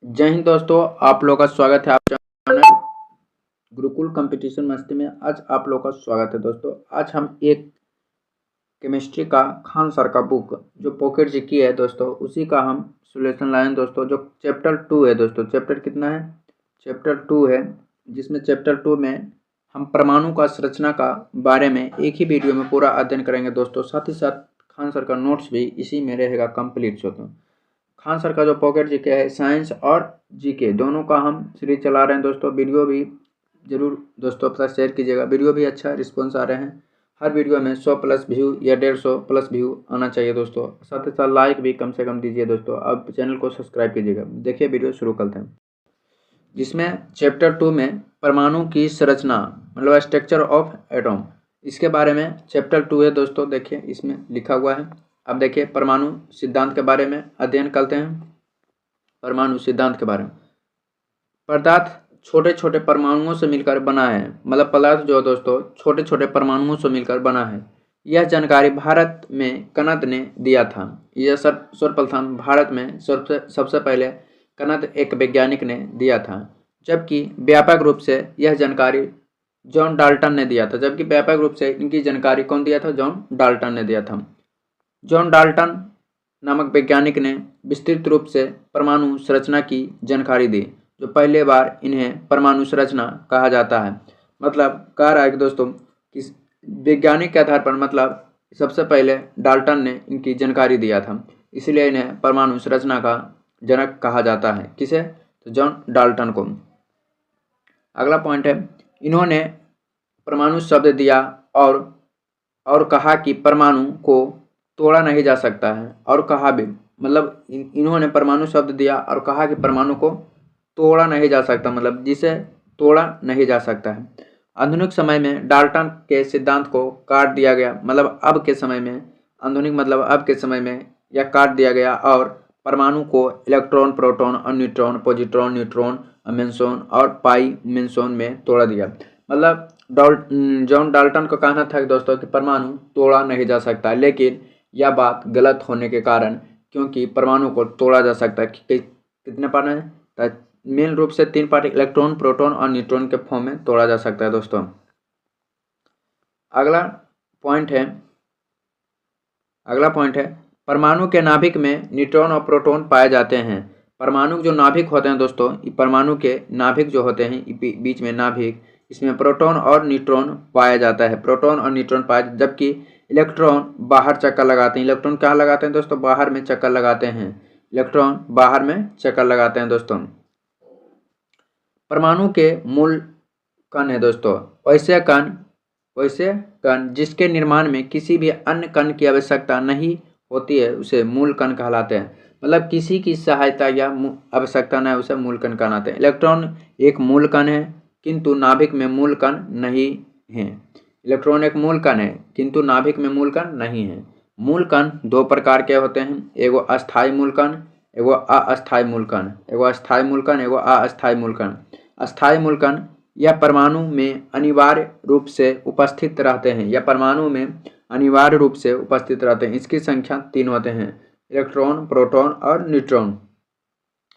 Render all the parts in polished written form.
जय हिंद दोस्तों, आप लोगों का स्वागत है आप चैनल गुरुकुल कंपटीशन मस्ती में। आज आप लोगों का स्वागत है दोस्तों। आज हम एक केमिस्ट्री का खान सर का बुक जो पॉकेट जीके है दोस्तों, उसी का हम सॉल्यूशन लाए हैं दोस्तों। जो चैप्टर 2 है दोस्तों, चैप्टर कितना है? चैप्टर 2 है, जिसमें चैप्टर 2 में हम परमाणु का संरचना का बारे में एक ही वीडियो में पूरा अध्ययन करेंगे दोस्तों। साथ ही साथ खान सर का नोट्स भी इसी में रहेगा कंप्लीट दोस्तों। खान सर का जो पॉकेट जीके है, साइंस और जीके दोनों का हम सीरीज चला रहे हैं दोस्तों। वीडियो भी जरूर दोस्तों अपना शेयर कीजिएगा। वीडियो भी अच्छा रिस्पॉन्स आ रहे हैं। हर वीडियो में 100 प्लस व्यू या 150 प्लस व्यू आना चाहिए दोस्तों। साथ ही साथ लाइक भी कम से कम दीजिए दोस्तों। अब चैनल को सब्सक्राइब कीजिएगा। देखिए वीडियो शुरू करते हैं, जिसमें चैप्टर 2 में परमाणु की संरचना मतलब स्ट्रक्चर ऑफ एटॉम, इसके बारे में चैप्टर 2 है दोस्तों। देखिए इसमें लिखा हुआ है। अब देखिए परमाणु सिद्धांत के बारे में अध्ययन करते हैं। परमाणु सिद्धांत के बारे में, पदार्थ छोटे छोटे परमाणुओं से मिलकर बना है। मतलब पदार्थ जो दोस्तों छोटे छोटे परमाणुओं से मिलकर बना है। यह जानकारी भारत में कनद ने दिया था। यह सर्वप्रथम भारत में सबसे पहले कनद एक वैज्ञानिक ने दिया था, जबकि व्यापक रूप से यह जानकारी जॉन डाल्टन ने दिया था। जबकि व्यापक रूप से इनकी जानकारी कौन दिया था? जॉन डाल्टन ने दिया था। जॉन डाल्टन नामक वैज्ञानिक ने विस्तृत रूप से परमाणु संरचना की जानकारी दी, जो पहले बार इन्हें परमाणु संरचना कहा जाता है। मतलब कह रहा है कि दोस्तों कि वैज्ञानिक के आधार पर मतलब सबसे पहले डाल्टन ने इनकी जानकारी दिया था, इसलिए इन्हें परमाणु संरचना का जनक कहा जाता है। किसे? तो जॉन डाल्टन को। अगला पॉइंट है, इन्होंने परमाणु शब्द दिया और कहा कि परमाणु को तोड़ा नहीं जा सकता है। और कहा भी मतलब इन्होंने परमाणु शब्द दिया और कहा कि परमाणु को तोड़ा नहीं जा सकता, मतलब जिसे तोड़ा नहीं जा सकता है। आधुनिक समय में डाल्टन के सिद्धांत को काट दिया गया। मतलब अब के समय में, आधुनिक मतलब अब के समय में यह काट दिया गया और परमाणु को इलेक्ट्रॉन, प्रोटॉन और न्यूट्रॉन, पॉजिट्रॉन, न्यूट्रॉन, मेसोन और पाई मेसोन में तोड़ा दिया। मतलब जॉन डाल्टन का कहना था कि दोस्तों कि परमाणु तोड़ा नहीं जा सकता, लेकिन यह बात गलत होने के कारण, क्योंकि परमाणु को तोड़ा जा सकता है। कितने पार्ट है? मेन रूप से 3 पार्ट, इलेक्ट्रॉन, प्रोटॉन और न्यूट्रॉन के फॉर्म में तोड़ा जा सकता है दोस्तों। अगला पॉइंट है परमाणु के नाभिक में न्यूट्रॉन और प्रोटॉन पाए जाते हैं। परमाणु जो नाभिक होते हैं दोस्तों, परमाणु के नाभिक जो होते हैं, बीच में नाभिक, इसमें प्रोटॉन और न्यूट्रॉन पाया जाता है। प्रोटॉन और न्यूट्रॉन पाए, जबकि इलेक्ट्रॉन बाहर चक्कर लगाते हैं। इलेक्ट्रॉन क्या लगाते हैं दोस्तों? बाहर में चक्कर लगाते हैं। इलेक्ट्रॉन बाहर में चक्कर लगाते हैं दोस्तों। परमाणु के मूल कण है दोस्तों वैसे कण जिसके निर्माण में किसी भी अन्य कण की आवश्यकता नहीं होती है, उसे मूल कण कहलाते हैं। मतलब किसी की सहायता या आवश्यकता न है, उसे मूल कण कहलाते हैं। इलेक्ट्रॉन एक मूल कण है, किंतु नाभिक में मूल कण नहीं है। इलेक्ट्रॉन एक मूल कण है, किंतु नाभिक में मूल कण नहीं है। मूल कण 2 प्रकार के होते हैं, एगो अस्थायी मूल कण, एगो अस्थायी मूल कण। एगो अस्थायी मूल कण, एगो अस्थायी मूल कण। अस्थायी मूल कण यह परमाणु में अनिवार्य रूप से उपस्थित रहते हैं। यह परमाणु में अनिवार्य रूप से उपस्थित रहते हैं। इसकी संख्या 3 होते हैं, इलेक्ट्रॉन, प्रोटॉन और न्यूट्रॉन।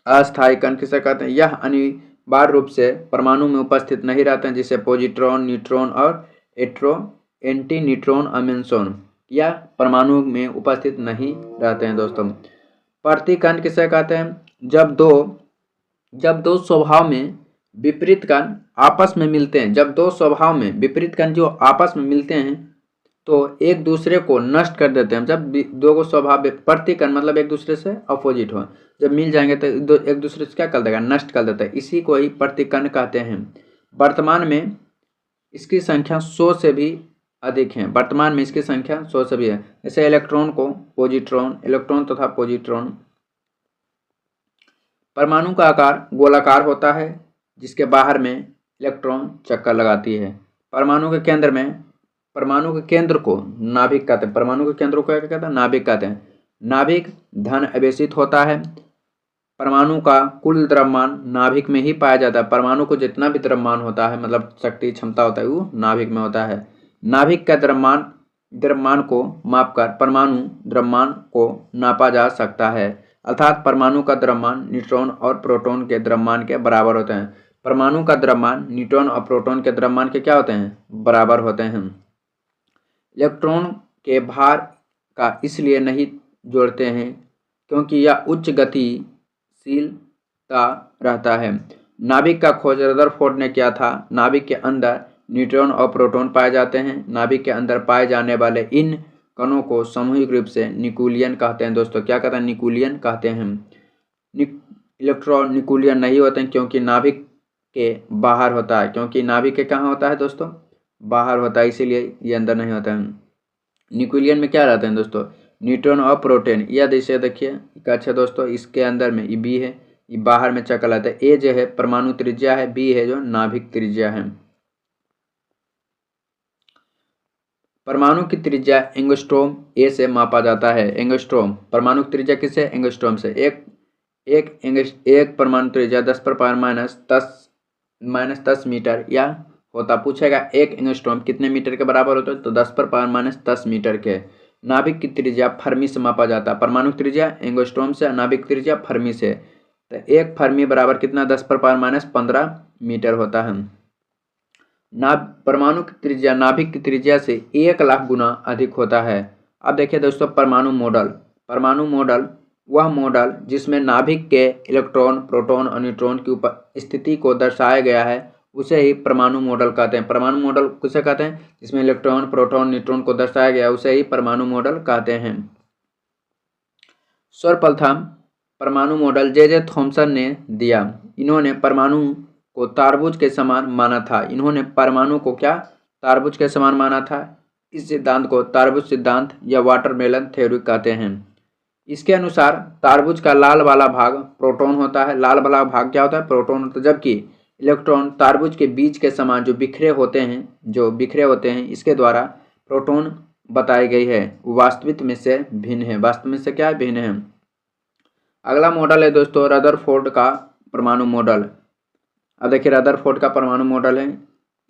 अस्थायी कण किसे कहते हैं? यह अनिवार्य रूप से परमाणु में उपस्थित नहीं रहते हैं, जिसे पॉजिट्रॉन, न्यूट्रॉन और एंटी न्यूट्रॉन मेसोन या परमाणु में उपस्थित नहीं रहते हैं दोस्तों। प्रतिकण किसे कहते हैं? जब दो स्वभाव में विपरीत कण आपस में मिलते हैं। जब दो स्वभाव में विपरीत कण जो आपस में मिलते हैं तो एक दूसरे को नष्ट कर देते हैं। जब दो को स्वभाव प्रतिकण मतलब एक दूसरे से अपोजिट हो, जब मिल जाएंगे तो एक दूसरे से क्या कर देगा? नष्ट कर देता है। इसी को ही प्रतिकण कहते हैं। वर्तमान में इसकी संख्या 100 से भी अधिक है। वर्तमान में इसकी संख्या 100 से भी है। जैसे इलेक्ट्रॉन को पॉजिट्रॉन, इलेक्ट्रॉन तथा पॉजिट्रॉन। परमाणु का आकार गोलाकार होता है, जिसके बाहर में इलेक्ट्रॉन चक्कर लगाती है। परमाणु के केंद्र को नाभिक कहते हैं। परमाणु के केंद्र को क्या कहते हैं? नाभिक कहते हैं। नाभिक धन आवेशित होता है। परमाणु का कुल द्रव्यमान नाभिक में ही पाया जाता है। परमाणु को जितना भी द्रव्यमान होता है, मतलब शक्ति क्षमता होता है, वो नाभिक में होता है। नाभिक का द्रव्यमान को मापकर परमाणु द्रव्यमान को नापा जा सकता है। अर्थात परमाणु का द्रव्यमान न्यूट्रॉन और प्रोटॉन के द्रव्यमान के बराबर होते हैं। परमाणु का द्रव्यमान न्यूट्रॉन और प्रोटॉन के द्रव्यमान के क्या होते हैं? बराबर होते हैं। इलेक्ट्रॉन के भार का इसलिए नहीं जोड़ते हैं क्योंकि यह उच्च गतिशीलता रहता है। नाभिक का खोज रदरफोर्ड ने किया था। नाभिक के अंदर न्यूट्रॉन और प्रोटॉन पाए जाते हैं। नाभिक के अंदर पाए जाने वाले इन कणों को सामूहिक रूप से न्यूक्लियन कहते हैं। दोस्तों क्या कहते हैं? न्यूक्लियन कहते हैं। इलेक्ट्रॉन न्यूक्लियन नहीं होते हैं क्योंकि नाभिक के बाहर होता है। क्योंकि नाभिक के कहाँ होता है दोस्तों? बाहर होता है, इसीलिए ये अंदर नहीं होता है। न्यूक्लियन में क्या रहते हैं दोस्तों? न्यूट्रॉन और प्रोटॉन। यह जैसे देखिए अच्छा दोस्तों, इसके अंदर में ये बी है, ये बाहर में चक्कर आता है। ए जो है परमाणु त्रिज्या है, बी है जो नाभिक त्रिज्या है। परमाणु की त्रिज्या एंगस्ट्रॉम ए से मापा जाता है। एंगस्ट्रॉम परमाणु की त्रिज्या किससे? एंगस्ट्रॉम से। एक परमाणु त्रिज्या 10⁻10 मीटर या होता। पूछेगा एक एंगस्ट्रॉम कितने मीटर के बराबर होता है? तो 10⁻10 मीटर के। नाभिक की त्रिज्या फर्मी से मापा जाता है। परमाणु त्रिज्या एंगस्ट्रॉम से, नाभिक त्रिज्या फर्मी से। तो एक फर्मी बराबर कितना? 10⁻15 मीटर होता है। परमाणु की त्रिज्या नाभिक की त्रिज्या से 1,00,000 गुना अधिक होता है। अब देखिए दोस्तों परमाणु मॉडल। परमाणु मॉडल वह मॉडल जिसमें नाभिक के इलेक्ट्रॉन, प्रोटॉन और न्यूट्रॉन की उपस्थिति को दर्शाया गया है उसे ही परमाणु मॉडल कहते हैं। परमाणु मॉडल किसे कहते हैं? जिसमें इलेक्ट्रॉन, प्रोटॉन, न्यूट्रॉन को दर्शाया गया है उसे ही परमाणु मॉडल कहते हैं। सर्वप्रथम परमाणु मॉडल जे थॉमसन ने दिया। इन्होंने परमाणु को तारबूज के समान माना था। इन्होंने परमाणु को क्या? तारबूज के समान माना था। इस सिद्धांत को तारबूज सिद्धांत या वाटरमेलन थ्योरी कहते हैं। इसके अनुसार तारबूज का लाल वाला भाग प्रोटॉन होता है। लाल वाला भाग क्या होता है? प्रोटॉन होता है। जबकि इलेक्ट्रॉन तारबूज के बीज के समान जो बिखरे होते हैं इसके द्वारा प्रोटॉन बताई गई है, वास्तविक में से भिन्न है। वास्तव में से क्या है? भिन्न है। अगला मॉडल है दोस्तों रदरफोर्ड का परमाणु मॉडल। अब देखिए रदरफोर्ड का परमाणु मॉडल है।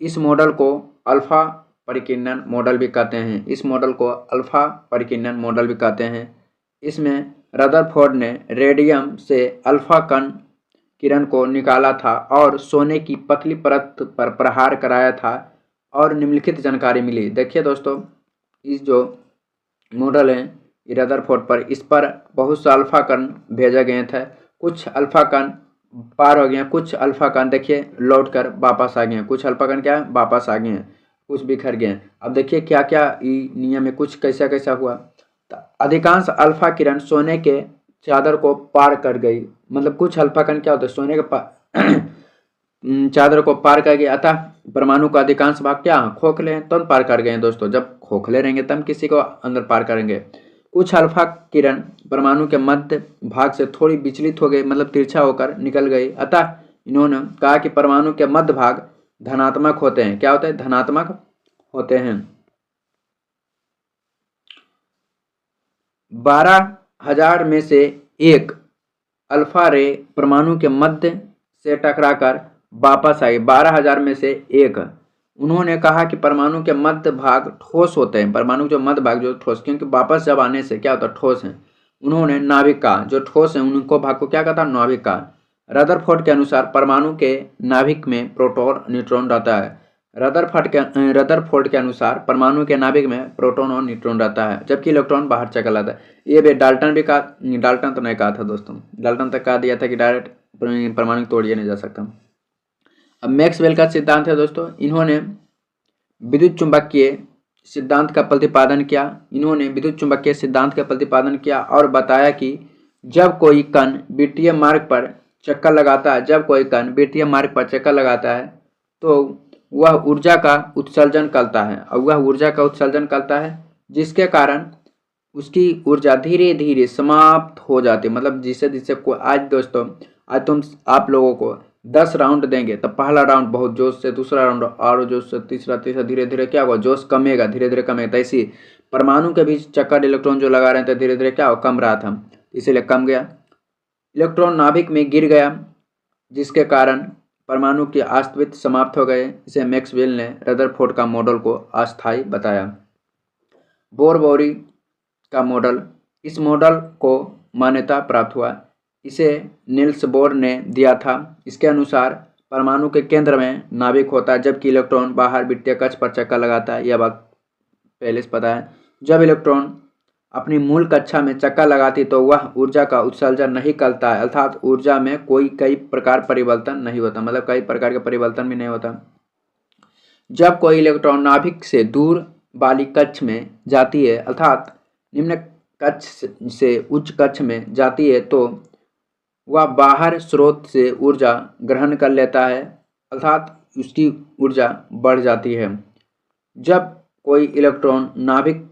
इस मॉडल को अल्फा परिकीर्णन मॉडल भी कहते हैं। इस मॉडल को अल्फा परिकीर्णन मॉडल भी कहते हैं। इसमें रदरफोर्ड ने रेडियम से अल्फा कण किरण को निकाला था और सोने की पतली परत पर प्रहार कराया था और निम्नलिखित जानकारी मिली। देखिए दोस्तों इस जो मॉडल है रदरफोर्ड पर, इस पर बहुत से अल्फा कण भेजे गए थे। कुछ अल्फा कण पार हो गए, कुछ अल्फा कण देखिए लौट कर वापस आ गए। कुछ अल्फा कण क्या है? वापस आ गए, कुछ बिखर गए। अब देखिए क्या क्या नियम में कुछ कैसा कैसा हुआ। अधिकांश अल्फा किरण सोने के चादर को पार कर गई। मतलब कुछ अल्फा कण क्या होता है? सोने के चादर को पार कर गए। अतः परमाणु का अधिकांश भाग क्या? खोखले हैं तो पार कर गए। दोस्तों जब खोखले रहेंगे तब किसी को अंदर पार करेंगे। कुछ अल्फा किरण परमाणु के मध्य भाग से थोड़ी विचलित हो गई, मतलब तिरछा होकर निकल गई। अतः इन्होंने कहा कि परमाणु के मध्य भाग धनात्मक होते हैं। क्या होते हैं? धनात्मक होते हैं। 12,000 में से एक अल्फा रे परमाणु के मध्य से टकराकर वापस आई। 12,000 में से एक। उन्होंने कहा कि परमाणु के मध्य भाग ठोस होते हैं। परमाणु जो मध्य भाग जो ठोस, क्योंकि वापस जब आने से क्या होता है? ठोस है। उन्होंने नाभिक का जो ठोस है उनको भाग को क्या कहता है? नाभिक का। रदरफोर्ड के अनुसार परमाणु के नाभिक में प्रोटॉन न्यूट्रॉन रहता है। रदरफोर्ड के अनुसार परमाणु के नाभिक में प्रोटॉन और न्यूट्रॉन रहता है, जबकि इलेक्ट्रॉन बाहर चला जाता है। ये भी डाल्टन भी कहा, डाल्टन तो नहीं कहा था दोस्तों, डाल्टन तक कहा दिया था कि डायरेक्ट परमाणु तोड़िए नहीं जा सकता। अब मैक्सवेल का सिद्धांत है दोस्तों। इन्होंने विद्युत चुंबकीय सिद्धांत का प्रतिपादन किया और बताया कि जब कोई कण वृत्तीय मार्ग पर चक्कर लगाता है तो वह ऊर्जा का उत्सर्जन करता है जिसके कारण उसकी ऊर्जा धीरे धीरे समाप्त हो जाती है। मतलब जिससे आज दोस्तों आप लोगों को 10 राउंड देंगे तो पहला राउंड बहुत जोश से, दूसरा राउंड और जोश से, तीसरा धीरे धीरे क्या होगा? जोश कमेगा, धीरे धीरे कमेगा। तो ऐसी परमाणु के बीच चक्कर इलेक्ट्रॉन जो लगा रहे थे धीरे धीरे क्या हो? कम रहा था, इसीलिए कम गया। इलेक्ट्रॉन नाभिक में गिर गया जिसके कारण परमाणु की अस्तित्व समाप्त हो गए। इसे मैक्सवेल ने रदरफोर्ड का मॉडल को अस्थायी बताया। बोर-बोरी का मॉडल। इस मॉडल को मान्यता प्राप्त हुआ। इसे नील्स बोर ने दिया था। इसके अनुसार परमाणु के केंद्र में नाभिक होता है, जबकि इलेक्ट्रॉन बाहर वित्तीय कक्ष पर चक्कर लगाता है। यह बात पहले से पता है। जब इलेक्ट्रॉन अपनी मूल कक्षा में चक्कर लगाती तो वह ऊर्जा का उत्सर्जन नहीं करता है, अर्थात ऊर्जा में कई प्रकार परिवर्तन नहीं होता, मतलब कई प्रकार के परिवर्तन भी नहीं होता। जब कोई इलेक्ट्रॉन नाभिक से दूर वाली कक्ष में जाती है, अर्थात निम्न कक्ष से उच्च कक्ष में जाती है, तो वह बाहर स्रोत से ऊर्जा ग्रहण कर लेता है, अर्थात उसकी ऊर्जा बढ़ जाती है। जब कोई इलेक्ट्रॉन नाभिक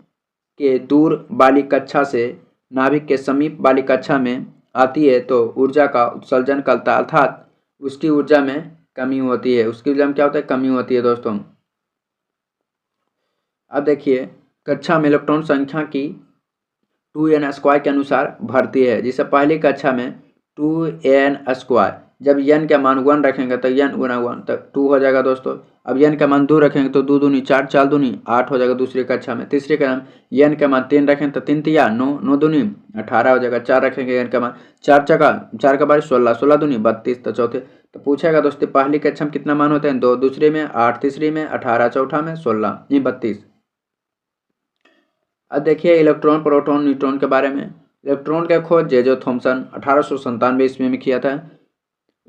के दूर वाली कक्षा से नाभिक के समीप वाली कक्षा में आती है तो ऊर्जा का उत्सर्जन करता है, अर्थात उसकी ऊर्जा में कमी होती है। उसकी ऊर्जा में क्या होता है? कमी होती है दोस्तों। अब देखिए, कक्षा में इलेक्ट्रॉन संख्या की 2n² के अनुसार भरती है। जिसे पहली कक्षा में 2n², जब n का मान 1 रखेंगे तो n गुना 1 तो 2 हो जाएगा दोस्तों। अब n का मान 2 रखेंगे तो 2 दूनी 4, 4 दूनी 8 हो जाएगा दूसरी कक्षा में। तीसरी कक्षा में n का मान 3 रखेंगे तो 3 तिया 9, 9 दूनी 18 हो जाएगा। 4 रखेंगे n का मान 4 चका 4 का बार 16, 16 दूनी 32 तो चौथे तो पूछेगा दोस्तों पहली कक्षा में कितना मान होते हैं? 2, दूसरी में 8, तीसरी में 18, चौथा में 16, ये 32। अब देखिए इलेक्ट्रॉन, प्रोटॉन, न्यूट्रॉन के बारे में। इलेक्ट्रॉन का खोज जे थॉमसन 1897 ईस्वी में किया था।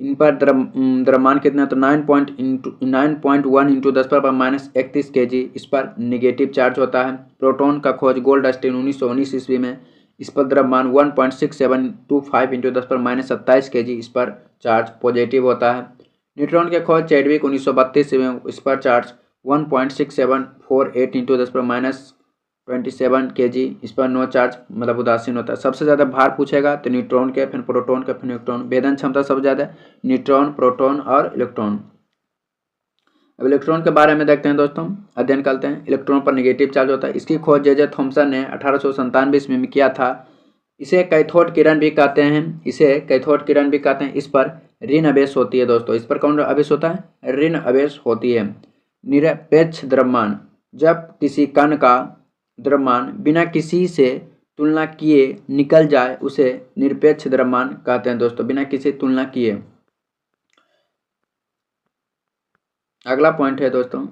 इन पर द्रव्यमान कितना? तो 9.1 इंटू 10⁻³ kg इस पर निगेटिव चार्ज होता है। प्रोटॉन का खोज गोल्डस्टीन 1919 ईस्वी में। इस पर द्रव्यमान 1.6725 इंटू 10⁻27 kg इस पर चार्ज पॉजिटिव होता है। न्यूट्रॉन के खोज चैडविक 1932 ईस्वी में। इस पर चार्ज 1.6748 इंटू 10⁻27 kg इस पर नो चार्ज, मतलब उदासीन होता है। सबसे ज़्यादा भार पूछेगा तो न्यूट्रॉन के, फिर प्रोटॉन के, फिर न्यूट्रॉन। भेदन क्षमता सबसे ज़्यादा न्यूट्रॉन, प्रोटॉन और इलेक्ट्रॉन। अब इलेक्ट्रॉन के बारे में देखते हैं दोस्तों, अध्ययन करते हैं। इलेक्ट्रॉन पर नेगेटिव चार्ज होता है। इसकी खोज जे थॉमसन ने 1897 ईस्वी में किया था। इसे कैथोड किरण भी कहते हैं। इस पर ऋण आवेश होती है दोस्तों। इस पर कौन आवेश होता है? ऋण आवेश होती है। निरपेक्ष द्रव्यमान, जब किसी कण का द्रव्यमान बिना किसी से तुलना किए निकल जाए उसे निरपेक्ष द्रव्यमान कहते हैं दोस्तों, बिना किसी तुलना किए। अगला पॉइंट है दोस्तों,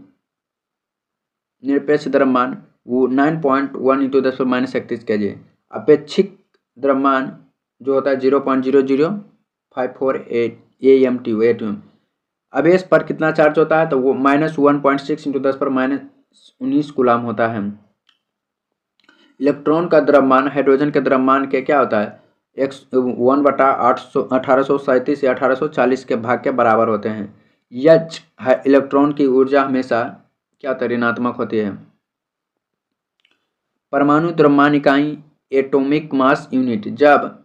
निरपेक्ष द्रव्यमान वो 9.1 इंटू 10⁻31 kg। अपेक्षिक द्रव्यमान जो होता है 0.00548 AMTU। आवेश पर कितना चार्ज होता है? तो वो -1.6 इंटू 10⁻19 कूलाम होता है। इलेक्ट्रॉन का द्रव्यमान हाइड्रोजन के द्रव्यमान के क्या होता है? 1/1837 या 1840 के भाग के बराबर होते हैं। यच इलेक्ट्रॉन की ऊर्जा हमेशा क्या होता है? ऋणात्मक होती है। परमाणु द्रव्यमान इकाई एटॉमिक मास यूनिट, जब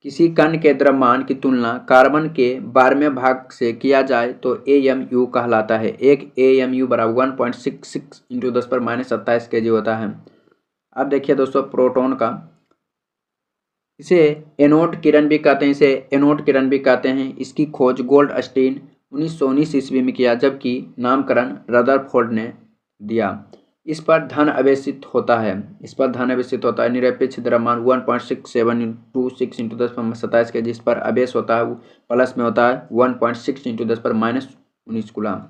किसी कण के द्रव्यमान की तुलना कार्बन के 12वें भाग से किया जाए तो AMU कहलाता है। एक AMU बराबर 1.66 इंटू 10⁻27 kg होता है। अब देखिए दोस्तों प्रोटॉन का, इसे एनोड किरण भी कहते हैं। इसकी खोज गोल्डस्टीन 1919 ईस्वी में किया, जबकि नामकरण रदरफोर्ड ने दिया। इस पर धन आवेशित होता है। निरपेक्ष द्रव्यमान 1.6726 इंटू 10⁻27 kg जिस पर आवेश होता है वो प्लस में होता है 1.6 इंटू 10⁻19 कूलाम।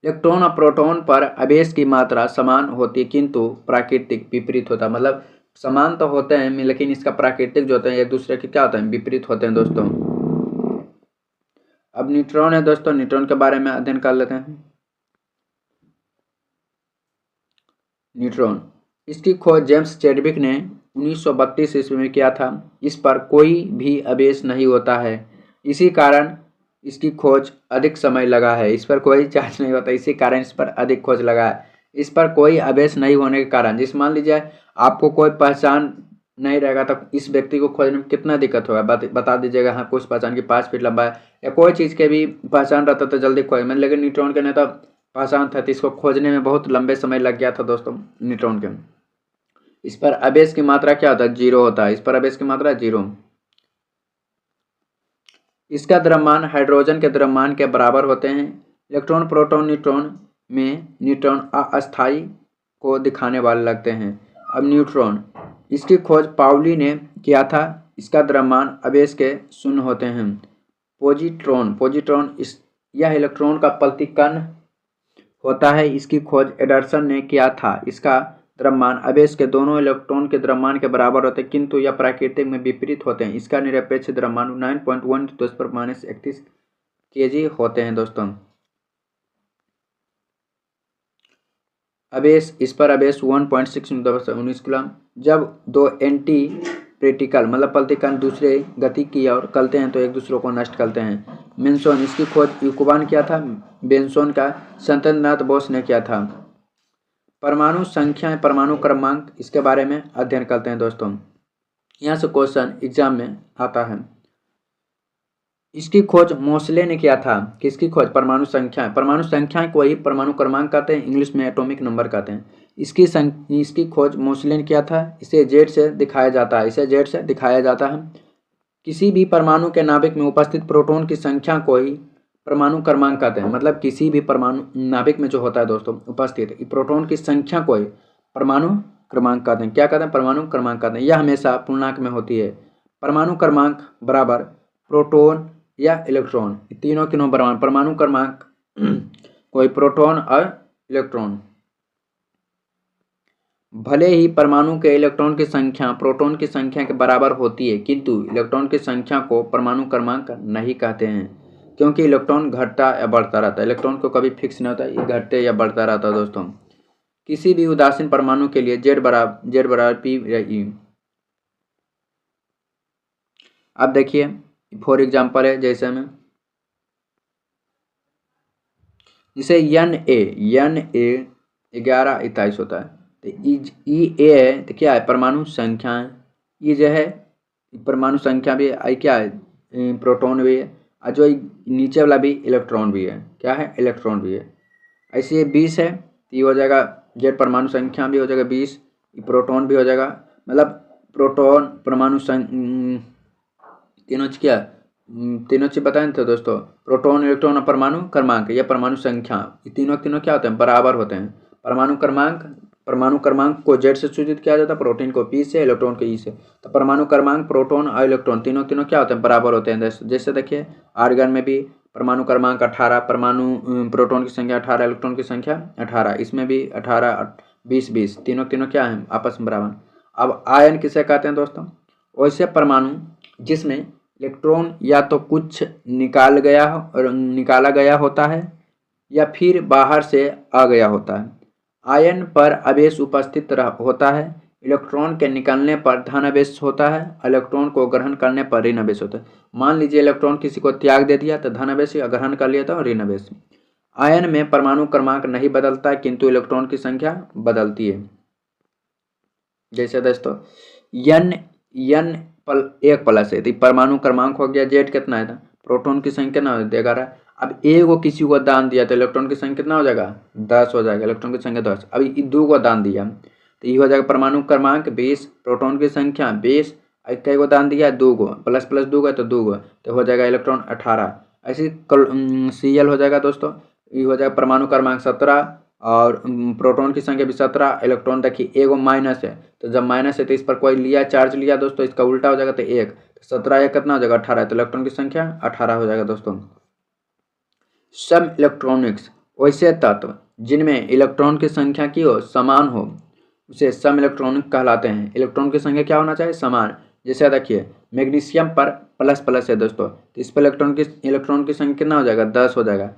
इलेक्ट्रॉन और प्रोटॉन पर आवेश की मात्रा समान होती है, किंतु प्राकृतिक विपरीत होता है। मतलब समान तो होते हैं लेकिन इसका प्राकृतिक जो होते हैं एक दूसरे के क्या होते हैं? विपरीत होते हैं दोस्तों। अब न्यूट्रॉन है दोस्तों, न्यूट्रॉन के बारे में अध्ययन कर लेते हैं। न्यूट्रॉन, इसकी खोज जेम्स चैडविक ने 1932 ईस्वी में किया था। इस पर कोई भी आवेश नहीं होता है, इसी कारण इसकी खोज अधिक समय लगा है। इस पर कोई चार्ज नहीं होता, इसी कारण इस पर अधिक खोज लगा है। इस पर कोई आवेश नहीं होने के कारण, जिस मान लीजिए आपको कोई पहचान नहीं रहेगा तो इस व्यक्ति को खोजने में कितना दिक्कत होगा? बता दीजिएगा। हाँ, कुछ पहचान की 5 फीट लंबा है या कोई चीज़ के भी पहचान रहता तो जल्दी खोज में, लेकिन न्यूट्रॉन के नहीं तो पहचान था तो इसको खोजने में बहुत लंबे समय लग गया था दोस्तों न्यूट्रॉन के। इस पर आवेश की मात्रा क्या होता है? 0 होता है। इस पर आवेश की मात्रा 0। इसका द्रव्यमान हाइड्रोजन के द्रव्यमान के बराबर होते हैं। इलेक्ट्रॉन, प्रोटॉन, न्यूट्रॉन में न्यूट्रॉन अस्थायी को दिखाने वाले लगते हैं। अब न्यूट्रॉन, इसकी खोज पाउली ने किया था। इसका द्रव्यमान आवेश के शून्य होते हैं। पॉजिट्रॉन यह इलेक्ट्रॉन का प्रतिकण होता है। इसकी खोज एंडरसन ने किया था। इसका द्रव्यमान आवेश के दोनों इलेक्ट्रॉन के द्रव्यमान के बराबर होते हैं, किंतु यह प्राकृतिक में विपरीत होते हैं। इसका निरपेक्ष द्रव्यमान 9.1 × 10⁻31 kg होते हैं दोस्तों। आवेश, इस पर आवेश 1.6 × 10⁻19 कूलम। जब दो एंटी प्रैक्टिकल मतलब प्रतिकण दूसरे गति की ओर चलते हैं तो एक दूसरे को नष्ट करते हैं। मेंशन, इसकी खोज यूकोबान किया था। बेंसोन का सत्येंद्रनाथ बोस ने किया था। परमाणु संख्या, परमाणु क्रमांक, इसके बारे में अध्ययन करते हैं दोस्तों। यहाँ से क्वेश्चन एग्जाम में आता है। इसकी खोज मोसले ने किया था। किसकी खोज? परमाणु संख्या को ही परमाणु क्रमांक कहते हैं, इंग्लिश में एटॉमिक नंबर कहते हैं। इसकी खोज मोसले ने किया था। इसे जेड से दिखाया जाता है। किसी भी परमाणु के नाभिक में उपस्थित प्रोटॉन की संख्या को ही परमाणु क्रमांक कहते हैं। मतलब किसी भी परमाणु नाभिक में जो होता है दोस्तों उपस्थित प्रोटॉन की संख्या को ही परमाणु क्रमांक कहते हैं। क्या कहते हैं? परमाणु क्रमांक कहते हैं। यह हमेशा पूर्णांक में होती है। परमाणु क्रमांक बराबर प्रोटॉन या इलेक्ट्रॉन, तीनों बराबर। परमाणु क्रमांक कोई प्रोटॉन और इलेक्ट्रॉन। भले ही परमाणु के इलेक्ट्रॉन की संख्या प्रोटॉन की संख्या के बराबर होती है, किंतु इलेक्ट्रॉन की संख्या को परमाणु क्रमांक नहीं कहते हैं, क्योंकि इलेक्ट्रॉन घटता या बढ़ता रहता है। इलेक्ट्रॉन को कभी फिक्स नहीं होता, ये घटते या बढ़ता रहता है दोस्तों। किसी भी उदासीन परमाणु के लिए Z बराबर P या E। अब देखिए फॉर एग्जाम्पल है, जैसे में इसे Na 11 होता है, तो E है तो क्या है? परमाणु संख्या है। ये जो है परमाणु संख्या भी है, क्या है? प्रोटॉन भी है, और जो नीचे वाला भी इलेक्ट्रॉन भी है। क्या है? इलेक्ट्रॉन भी है। ऐसे ये 20 है तो ये हो जाएगा Z परमाणु संख्या भी हो जाएगा 20, प्रोटॉन भी हो जाएगा। मतलब प्रोटॉन परमाणु तीनों चीज बताए थे दोस्तों, प्रोटॉन, इलेक्ट्रॉन और परमाणु क्रमांक, या परमाणु संख्या, ये तीनों क्या होते हैं? बराबर होते हैं। परमाणु क्रमांक को Z से सूचित किया जाता है, प्रोटीन को P से, इलेक्ट्रॉन को E से। तो परमाणु क्रमांक प्रोटॉन और इलेक्ट्रॉन तीनों क्या होते हैं? बराबर होते हैं। जैसे देखिए आर्गन में भी परमाणु क्रमांक 18, प्रोटॉन की संख्या 18, इलेक्ट्रॉन की संख्या 18, इसमें भी 18, 20, तीनों क्या है? आपस में बराबर। अब आयन किसे कहते हैं दोस्तों? वैसे परमाणु जिसमें इलेक्ट्रॉन या तो कुछ निकाला गया होता है या फिर बाहर से आ गया होता है। आयन पर आवेश उपस्थित होता है। इलेक्ट्रॉन के निकलने पर धन आवेश होता है, इलेक्ट्रॉन को ग्रहण करने पर ऋण आवेश होता है। मान लीजिए इलेक्ट्रॉन किसी को त्याग दे दिया तो धन आवेश, ग्रहण कर लिया तो ऋण आवेश। आयन में परमाणु क्रमांक नहीं बदलता, किंतु इलेक्ट्रॉन की संख्या बदलती है। जैसे दोस्तों N 1+ है तो परमाणु क्रमांक हो गया Z कितना है? प्रोटॉन की संख्या कितना देगा रहा। अब A को किसी को दान दिया तो इलेक्ट्रॉन की संख्या कितना हो जाएगा? 10 हो जाएगा। इलेक्ट्रॉन की संख्या 10। अब 2 को दान दिया तो ये हो जाएगा परमाणु क्रमांक 20, प्रोटॉन की संख्या 20, कई को दान दिया? 2 को, प्लस 2 को तो 2 को, तो हो जाएगा इलेक्ट्रॉन 18। ऐसे Cl हो जाएगा दोस्तों। ये हो जाएगा परमाणु क्रमांक 17 और प्रोटॉन की संख्या भी 17। इलेक्ट्रॉन देखिए एगो माइनस है, तो जब माइनस है तो इस पर कोई चार्ज लिया दोस्तों, इसका उल्टा हो जाएगा तो 1, तो 17 1 कितना हो जाएगा? 18, तो इलेक्ट्रॉन की संख्या 18 हो जाएगा दोस्तों। सम इलेक्ट्रॉनिक्स, वैसे तत्व जिनमें इलेक्ट्रॉन की संख्या की हो समान हो उसे सम इलेक्ट्रॉनिक कहलाते हैं। इलेक्ट्रॉन की संख्या क्या होना चाहिए? समान। जैसे देखिए मैग्नीशियम पर प्लस है दोस्तों, तो इस पर इलेक्ट्रॉन की संख्या कितना हो जाएगा? 10 हो जाएगा।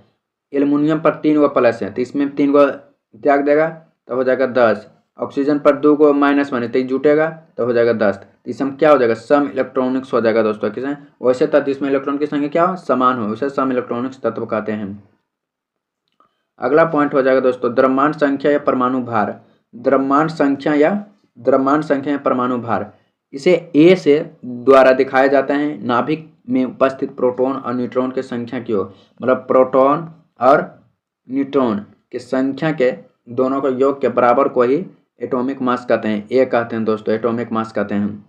एल्युमिनियम पर 3 गो प्लस है तो इसमें 3 गो त्याग देगा तो हो जाएगा 10। ऑक्सीजन पर 2 गो माइनस बने तो जुटेगा तो हो जाएगा 10। तो इसमें क्या हो जाएगा? सम इलेक्ट्रॉनिक्स हो जाएगा दोस्तों। किसे? वैसे तत्व जिसमें इलेक्ट्रॉन की संख्या क्या हो? समान हो, उसे सम इलेक्ट्रॉनिक्स तत्व कहते हैं। अगला पॉइंट हो जाएगा दोस्तों द्रव्यमान संख्या या परमाणु भार। द्रव्यमान संख्या या परमाणु भार, इसे A से द्वारा दिखाया जाता है। नाभिक में उपस्थित प्रोटॉन और न्यूट्रॉन की संख्या की हो, मतलब प्रोटॉन और न्यूट्रॉन की संख्या के दोनों को योग के बराबर को ही एटॉमिक मास कहते हैं। A कहते हैं दोस्तों, एटॉमिक मास कहते हैं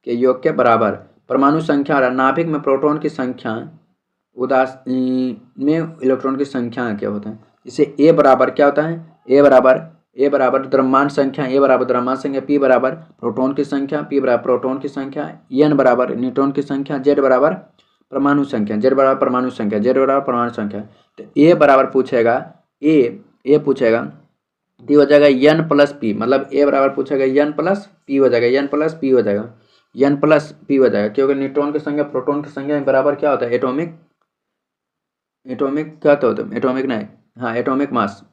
के योग के बराबर। परमाणु संख्या और नाभिक में प्रोटॉन की संख्या में इलेक्ट्रॉन की संख्या क्या होता है? इसे A बराबर क्या होता है? A बराबर ए बराबर द्रव्यमान संख्या, ए बराबर द्रव्यमान संख्या, पी बराबर प्रोटॉन की संख्या, पी बराबर प्रोटॉन की संख्या, एन बराबर न्यूट्रॉन की संख्या, जेड बराबर परमाणु संख्या, जेड बराबर परमाणु संख्या, जेड बराबर परमाणु संख्या। तो ए बराबर पूछेगा, ए पूछेगा डी हो जाएगा एन प्लस पी, मतलब ए बराबर पूछेगा एन प्लस पी हो जाएगा, एन प्लस पी हो जाएगा, एन प्लस पी हो जाएगा, क्योंकि न्यूट्रॉन की संख्या प्रोटॉन की संख्या बराबर क्या होता है, एटॉमिक क्या होता है, एटॉमिक नहीं, हाँ एटॉमिक मास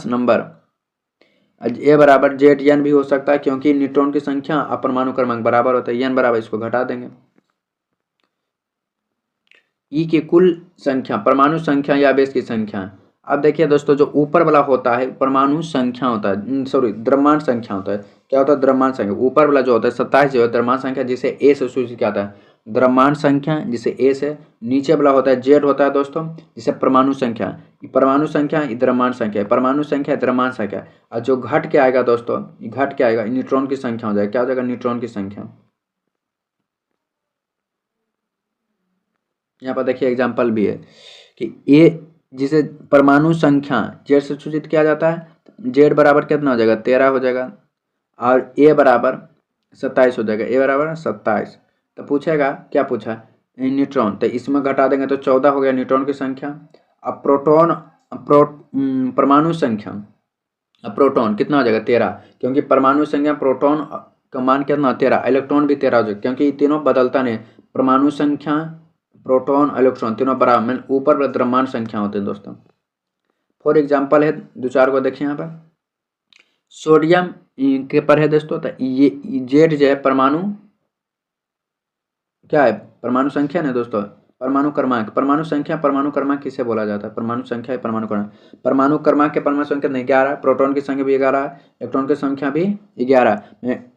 नंबर। ए बराबर जेड एन भी हो सकता है, क्योंकि न्यूट्रॉन की संख्या और परमाणु क्रमांक बराबर होता है, एन बराबर इसको घटा देंगे। ई की कुल संख्या परमाणु संख्या या बेस की संख्या। अब देखिए दोस्तों, जो ऊपर वाला होता है परमाणु संख्या होता है, सॉरी द्रव्यमान संख्या होता है। क्या होता है, द्रव्यमान संख्या। ऊपर वाला जो होता है 27 जो है द्रव्यमान संख्या, जिसे ए से सूचित किया जाता है द्रव्यमान संख्या, जिसे ए से। नीचे वाला होता है जेड होता है दोस्तों, जिसे परमाणु संख्या। परमाणु संख्या द्रव्यमान संख्या, परमाणु संख्या द्रव्यमान संख्या। और जो घट के आएगा दोस्तों, घट के आएगा न्यूट्रॉन की संख्या हो जाएगा। क्या हो जाएगा, न्यूट्रॉन की संख्या। यहाँ पर देखिए एग्जाम्पल भी है कि ए जिसे परमाणु संख्या जेड से सूचित किया जाता है, जेड बराबर कितना हो जाएगा, 13 हो जाएगा, और ए बराबर 27 हो जाएगा, ए बराबर 27। तो पूछेगा, क्या पूछा, न्यूट्रॉन, तो इसमें घटा देंगे तो 14 हो गया न्यूट्रॉन की संख्या। अब प्रोटॉन परमाणु संख्या, अब प्रोटॉन कितना हो जाएगा, 13, क्योंकि परमाणु संख्या प्रोटॉन का मान कितना 13, इलेक्ट्रॉन भी 13 हो जाएगा, क्योंकि ये तीनों बदलता नहीं। परमाणु संख्या, प्रोटॉन, इलेक्ट्रॉन तीनों बराबर, ऊपर द्रव्यमान संख्या होते हैं दोस्तों। फॉर एग्जाम्पल है दो चार को देखिए यहाँ पर। सोडियम के पर है दोस्तों, तो ये जेड जो है परमाणु क्या है, परमाणु संख्या ना दोस्तों, परमाणु क्रमांक। परमाणु संख्या परमाणु क्रमांक किसे बोला जाता है, परमाणु संख्या परमाणु क्रमांक। परमाणु क्रमांक के परमाणु संख्या नहीं 11, प्रोटॉन की संख्या भी 11, इलेक्ट्रॉन की संख्या भी 11,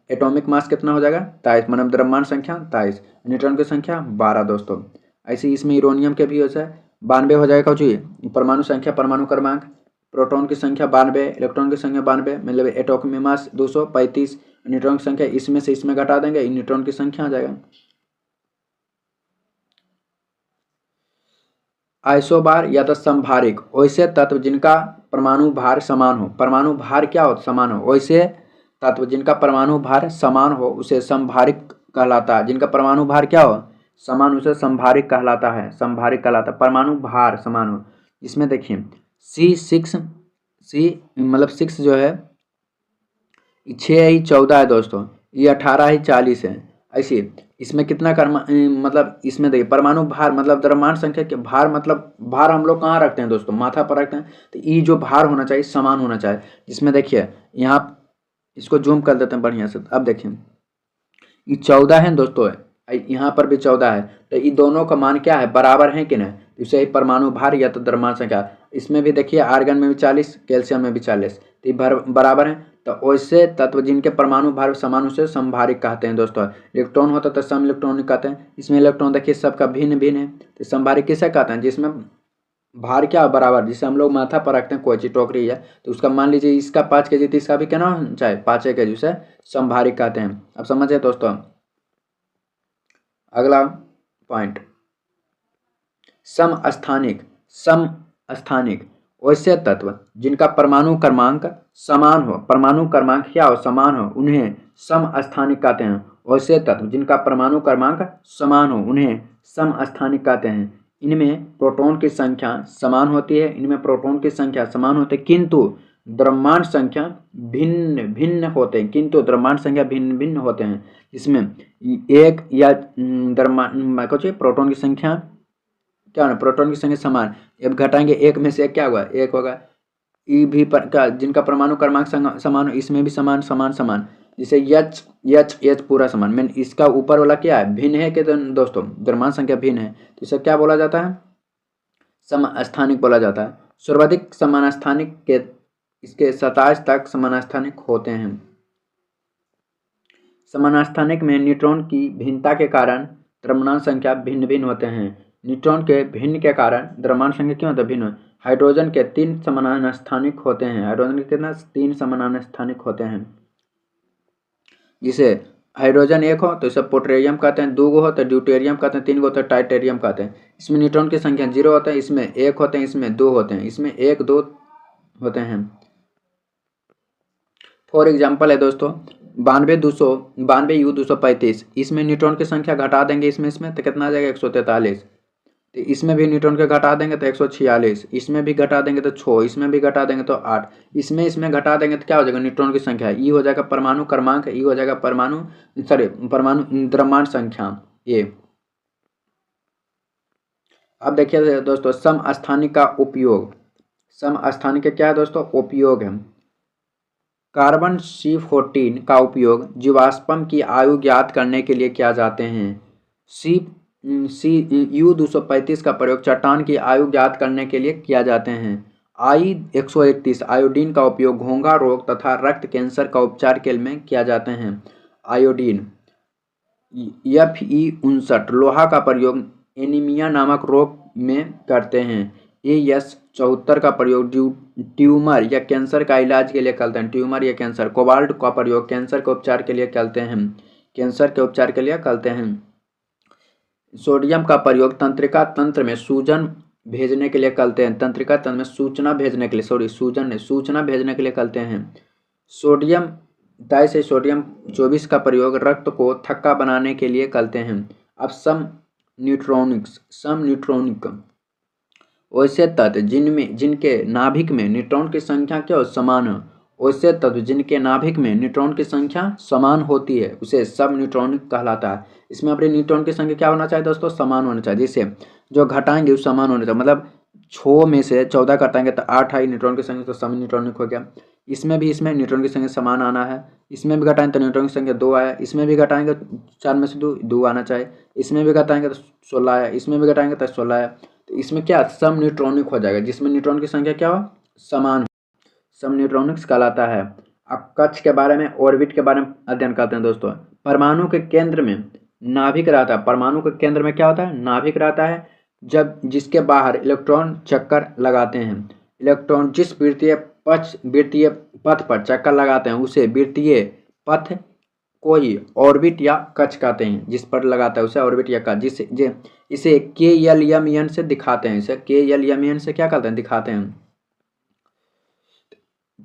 एटॉमिक मास कितना हो जाएगा 23, मतलब द्रव्यमान संख्या 23, न्यूट्रॉन की संख्या 12 दोस्तों। ऐसे इसमें यूरेनियम के भी हो जाए 92 हो जाएगा जी, परमाणु संख्या परमाणु क्रमांक, प्रोटॉन की संख्या 92, इलेक्ट्रॉन की संख्या 92, मतलब एटॉमिक मास 235, न्यूट्रॉन की संख्या इसमें से इसमें घटा देंगे, न्यूट्रॉन की संख्या आ जाएगा। आइसोबार या तो संभारिक, वैसे तत्व जिनका परमाणु भार समान हो। परमाणु भार क्या हो, समान हो। वैसे तत्व जिनका परमाणु भार समान हो उसे संभारिक कहलाता है। जिनका परमाणु भार क्या हो, समान, उसे संभारिक कहलाता है, संभारिक कहलाता है। परमाणु भार समान हो। इसमें देखिए C6 मतलब 6 जो है 6 ही 14 है दोस्तों, ये 18 ही 40 है। ऐसे इसमें कितना मतलब इसमें देखिए परमाणु भार मतलब द्रव्यमान संख्या के भार, मतलब भार हम लोग कहाँ रखते हैं दोस्तों, माथा पर रखते हैं। तो ये जो भार होना चाहिए समान होना चाहिए। जिसमें देखिए यहाँ इसको जूम कर देते हैं बढ़िया से। अब देखिए ये 14 है दोस्तों, यहाँ पर भी 14 है, तो ये दोनों का मान क्या है, बराबर है कि नहीं। इसे ही परमाणु भार या तो द्रव्यमान संख्या। इसमें भी देखिए आर्गन में भी 40, कैल्शियम में भी 40, तो ये बराबर है। तो वैसे तत्व जिनके परमाणु भार समान उसे समभारिक कहते हैं दोस्तों। इलेक्ट्रॉन होता तो सम इलेक्ट्रॉनिक कहते हैं। इसमें इलेक्ट्रॉन देखिए सबका भिन्न भिन्न है, तो समभारिक किसे कहते हैं, जिसमें भार क्या बराबर, जिसे हम लोग माथा पर रखते हैं कोई चीज टोकरी है, तो उसका मान लीजिए इसका 5 kg तो इसका भी क्या ना चाहे 5 kg, उसे समभारिक कहते हैं। अब समझे दोस्तों। अगला पॉइंट, समस्थानिक। समस्थानिक वैसे तत्व जिनका परमाणु क्रमांक समान हो, परमाणु क्रमांक क्या हो, समान हो, उन्हें समस्थानिक कहते हैं। वैसे तत्व जिनका परमाणु क्रमांक समान हो उन्हें समस्थानिक कहते हैं। इनमें प्रोटॉन की संख्या समान होती है, इनमें प्रोटॉन की संख्या समान होती है, किंतु द्रव्यमान संख्या भिन्न भिन्न होते हैं, किंतु द्रव्यमान संख्या भिन्न भिन्न होते हैं। इसमें एक या द्रव्यमान कुछ प्रोटॉन की संख्या क्या होना, प्रोटॉन की संख्या समान, अब घटाएंगे एक में से एक क्या हुआ, एक होगा। ई भी पर का जिनका परमाणु क्रमांक समान हो, इसमें भी समान समान समान, जैसे एच एच एच पूरा समान। मैंने इसका ऊपर वाला क्या है, भिन्न है कि दोस्तों, द्रव्यमान संख्या भिन्न है, तो इसे क्या बोला जाता है, समस्थानिक बोला जाता है। सर्वाधिक समानास्थानिक के इसके 27 तक समानास्थानिक होते हैं। समानास्थानिक में न्यूट्रॉन की भिन्नता के कारण द्रव्यमान संख्या भिन्न भिन्न होते हैं। न्यूट्रॉन के भिन्न के कारण द्रव्यमान संख्या क्यों होता है भिन्न। हाइड्रोजन के 3 समानास्थानिक होते हैं। हाइड्रोजन के कितना 3 समानास्थानिक होते हैं। जिसे हाइड्रोजन एक हो तो इसे पोट्रेरियम कहते हैं, 2 गो हो तो ड्यूटेरियम कहते हैं, 3 गो तो टाइटेरियम कहते हैं। इसमें न्यूट्रॉन की संख्या 0 होता है, इसमें 1 होते हैं, इसमें 2 होते हैं, इसमें 1 2 होते हैं। फॉर एग्जाम्पल है दोस्तों 92U235, इसमें न्यूट्रॉन की संख्या घटा देंगे इसमें तो कितना आ जाएगा 143। तो इसमें भी न्यूट्रॉन के घटा देंगे तो 146, इसमें भी घटा देंगे तो 6, इसमें भी घटा देंगे तो 8, इसमें घटा देंगे तो क्या हो जाएगा न्यूट्रॉन की संख्या, ई हो जाएगा परमाणु क्रमांक, ई हो जाएगा परमाणु द्रव्यमान संख्या ये। अब देखिए दोस्तों समस्थानिक का उपयोग, समस्थानिक क्या है दोस्तों उपयोग है। कार्बन C14 का उपयोग जीवाश्म की आयु ज्ञात करने के लिए किया जाते हैं। U235 का प्रयोग चट्टान की आयु ज्ञात करने के लिए किया जाते हैं। I-131 आयोडीन का उपयोग घोंघा रोग तथा रक्त कैंसर का उपचार के लिए किया जाते हैं। आयोडीन। Fe59 लोहा का प्रयोग एनीमिया नामक रोग में करते हैं। AS74 का प्रयोग ट्यूमर या कैंसर का इलाज के लिए करते हैं, ट्यूमर या कैंसर। कोबाल्ट का प्रयोग कैंसर के उपचार के लिए करते हैं, कैंसर के उपचार के लिए करते हैं। सोडियम का प्रयोग तंत्रिका तंत्र में सूजन भेजने के लिए करते हैं, तंत्रिका तंत्र में सूचना भेजने के लिए, सूचना भेजने के लिए करते हैं। सोडियम डाइसोडियम 24 का प्रयोग रक्त को थक्का बनाने के लिए करते हैं। अब सम न्यूट्रॉनिक वैसे तत्व जिनके नाभिक में न्यूट्रॉन की संख्या क्या समान है, वैसे तत्व जिनके नाभिक में न्यूट्रॉन की संख्या समान होती है उसे सब न्यूट्रॉनिक कहलाता है। इसमें अपने न्यूट्रॉन की संख्या क्या होना चाहिए दोस्तों, समान होना चाहिए, जिससे जो घटाएंगे वो समान होना चाहिए। मतलब 6 में से 14 घटाएंगे तो 8 आई न्यूट्रॉन की संख्या, तो सम न्यूट्रॉनिक हो गया। इसमें न्यूट्रॉन की संख्या समान आना है। इसमें भी घटाएंगे तो न्यूट्रॉन की संख्या 2 आया, इसमें भी घटाएंगे 4 में से 2 आना चाहिए, इसमें भी घटाएंगे तो 16 आया, इसमें भी घटाएंगे तो 16 आया। तो इसमें क्या सम न्यूट्रॉनिक हो जाएगा, जिसमें न्यूट्रॉन की संख्या क्या हो समान, सम न्यूट्रॉनिक्स कहलाता है। अब कक्ष के बारे में, ऑर्बिट के बारे में अध्ययन करते हैं दोस्तों। परमाणु के केंद्र में नाभिक रहता है, परमाणु के केंद्र में क्या होता है नाभिक रहता है, जब जिसके बाहर इलेक्ट्रॉन चक्कर लगाते हैं। इलेक्ट्रॉन जिस वृत्तीय पथ पर चक्कर लगाते हैं उसे वृत्तीय पथ को ही ऑर्बिट या कक्ष कहते हैं। जिस पर लगाता है उसे ऑर्बिट या कक्ष, जिसे इसे KLMN से दिखाते हैं, इसे KLMN से क्या कहते हैं दिखाते हैं।